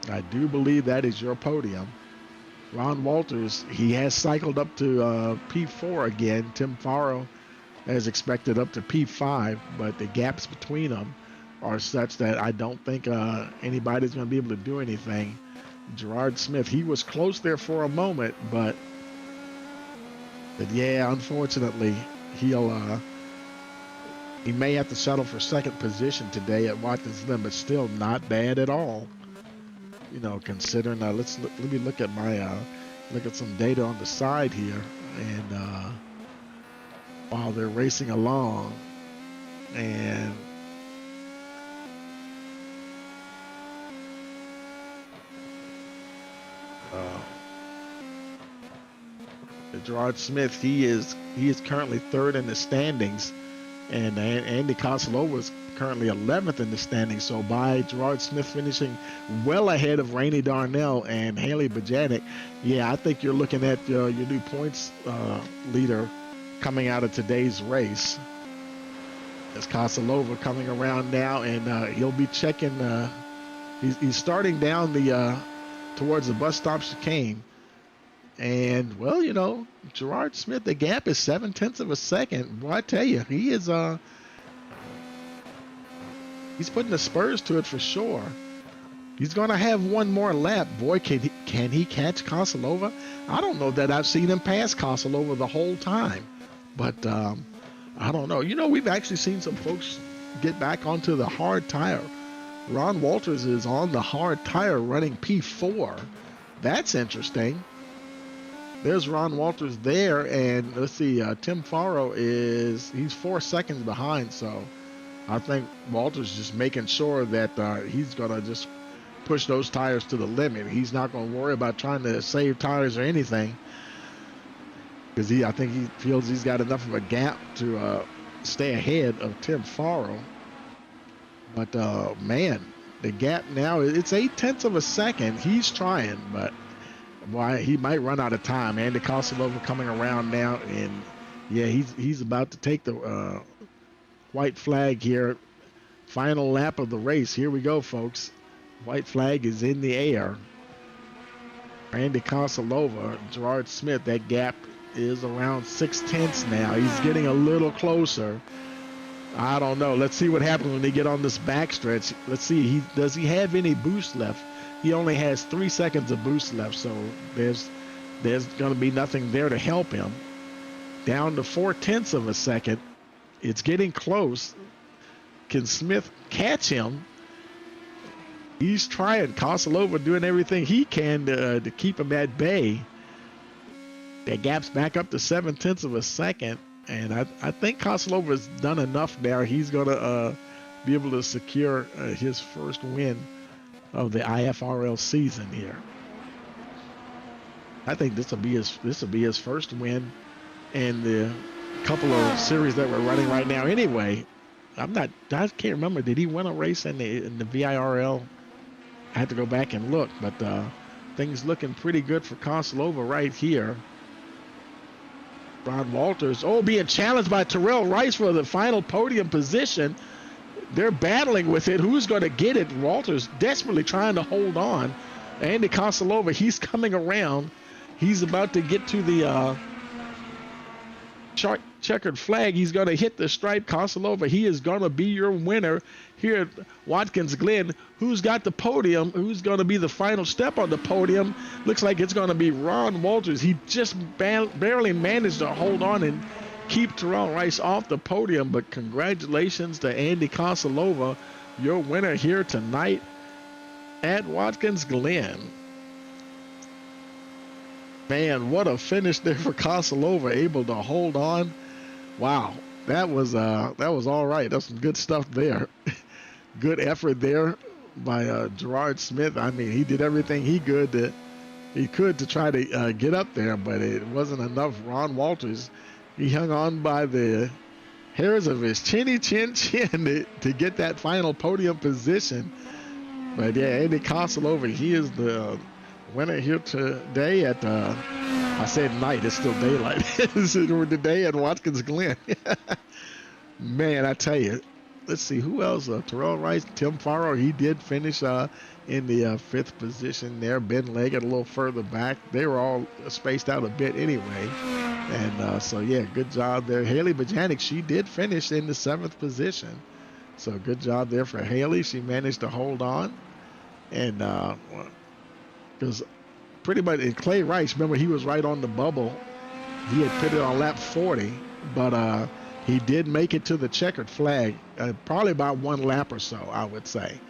Speaker 1: I do believe that is your podium. Ron Walters, he has cycled up to P4 again. Tim Farrow has expected up to P5, but the gaps between them are such that I don't think anybody's going to be able to do anything. Gerard Smith, he was close there for a moment, but yeah, unfortunately, he may have to settle for second position today at Watkins Glen, but still not bad at all. You know, considering let me look at my look at some data on the side here, and while they're racing along, and Gerard Smith, he is currently third in the standings, and Andy Koslova is currently 11th in the standings. So by Gerard Smith finishing well ahead of Rainey Darnell and Haley Bajanic, yeah, I think you're looking at your new points leader coming out of today's race. As Koslova coming around now, and he'll be checking. He's starting down the towards the bus stop chicane. And, well, you know, Gerard Smith, the gap is 0.7 of a second. Boy, I tell you, he is he's putting the spurs to it for sure. He's going to have one more lap. Boy, can he catch Koslova? I don't know that I've seen him pass Koslova the whole time. But I don't know. You know, we've actually seen some folks get back onto the hard tire. Ron Walters is on the hard tire running P4. That's interesting. There's Ron Walters there, and let's see, Tim Faro he's 4 seconds behind, so I think Walters just making sure that he's going to just push those tires to the limit. He's not going to worry about trying to save tires or anything, because I think he feels he's got enough of a gap to stay ahead of Tim Faro. But, man, the gap now, it's 0.8 of a second. He's trying, but why he might run out of time. Andy Koslova coming around now, and yeah, he's about to take the white flag here. Final lap of the race. Here we go, folks. White flag is in the air. Andy Koslova, Gerard Smith, that gap is around 0.6 now. He's getting a little closer. I don't know. Let's see what happens when they get on this backstretch. Let's see. Does he have any boost left? He only has 3 seconds of boost left, so there's going to be nothing there to help him. Down to 0.4 of a second. It's getting close. Can Smith catch him? He's trying. Koslova doing everything he can to keep him at bay. That gap's back up to 0.7 of a second, and I think Koslova's done enough now. He's going to be able to secure his first win of the iFRL season here. I think this will be his first win in the couple of series that we're running right now. Anyway, I can't remember. Did he win a race in the VIRL? I had to go back and look, but things looking pretty good for Koslova right here. Ron Walters, being challenged by Terrell Rice for the final podium position. They're battling with it. Who's going to get it? Walters desperately trying to hold on. Andy Koslova, he's coming around. He's about to get to the checkered flag. He's going to hit the stripe. Koslova, he is going to be your winner here at Watkins Glen. Who's got the podium? Who's going to be the final step on the podium? Looks like it's going to be Ron Walters. He just barely managed to hold on and keep Terrell Rice off the podium, but congratulations to Andy Koslova, your winner here tonight at Watkins Glen. Man, what a finish there for Koslova, able to hold on. Wow, that was all right. That's some good stuff there. Good effort there by Gerard Smith. I mean, he did everything he could to try to get up there, but it wasn't enough. Ron Walters, he hung on by the hairs of his chinny chin to get that final podium position. But yeah, Andy Koslova, he is the winner here today at, I said night, it's still daylight. Today at Watkins Glen. Man, I tell you, let's see, who else? Terrell Rice, Tim Faro, he did finish in the 5th position there. Ben Leggett a little further back. They were all spaced out a bit anyway. And so, yeah, good job there. Haley Bajanic, she did finish in the 7th position. So good job there for Haley. She managed to hold on. And because pretty much in Clay Rice, remember, he was right on the bubble. He had put it on lap 40, but he did make it to the checkered flag, probably about one lap or so, I would say.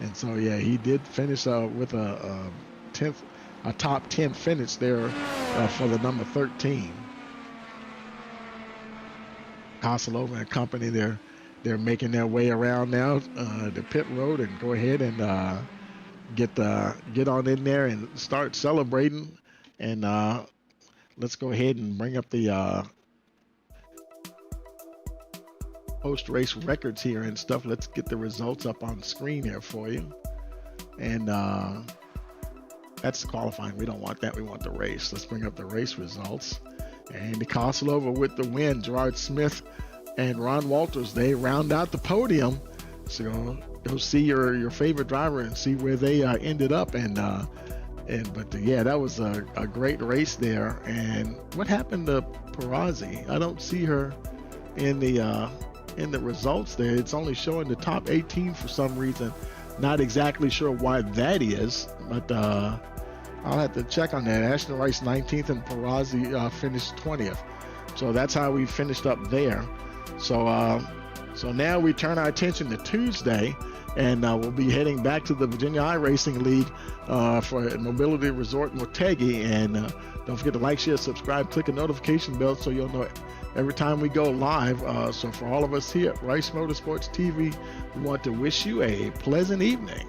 Speaker 1: And so, yeah, he did finish with a top 10 finish there for the number 13. Koslova and company, they're making their way around now the pit road, and go ahead and get on in there and start celebrating. And let's go ahead and bring up the post-race records here and stuff. Let's get the results up on screen here for you. And that's the qualifying. We don't want that. We want the race. Let's bring up the race results. And Koslova with the win. Gerard Smith and Ron Walters, they round out the podium. So go see your favorite driver and see where they ended up. But yeah, that was a great race there. And what happened to Perazzi? I don't see her in the results there. It's only showing the top 18 for some reason. Not exactly sure why that is, but I'll have to check on that. Ashton Rice 19th and Perazzi finished 20th. So that's how we finished up there. So now we turn our attention to Tuesday, and we'll be heading back to the Virginia iRacing League for Mobility Resort Motegi. And don't forget to like, share, subscribe, click the notification bell so you'll know every time we go live. So for all of us here at Rice Motorsports TV, we want to wish you a pleasant evening.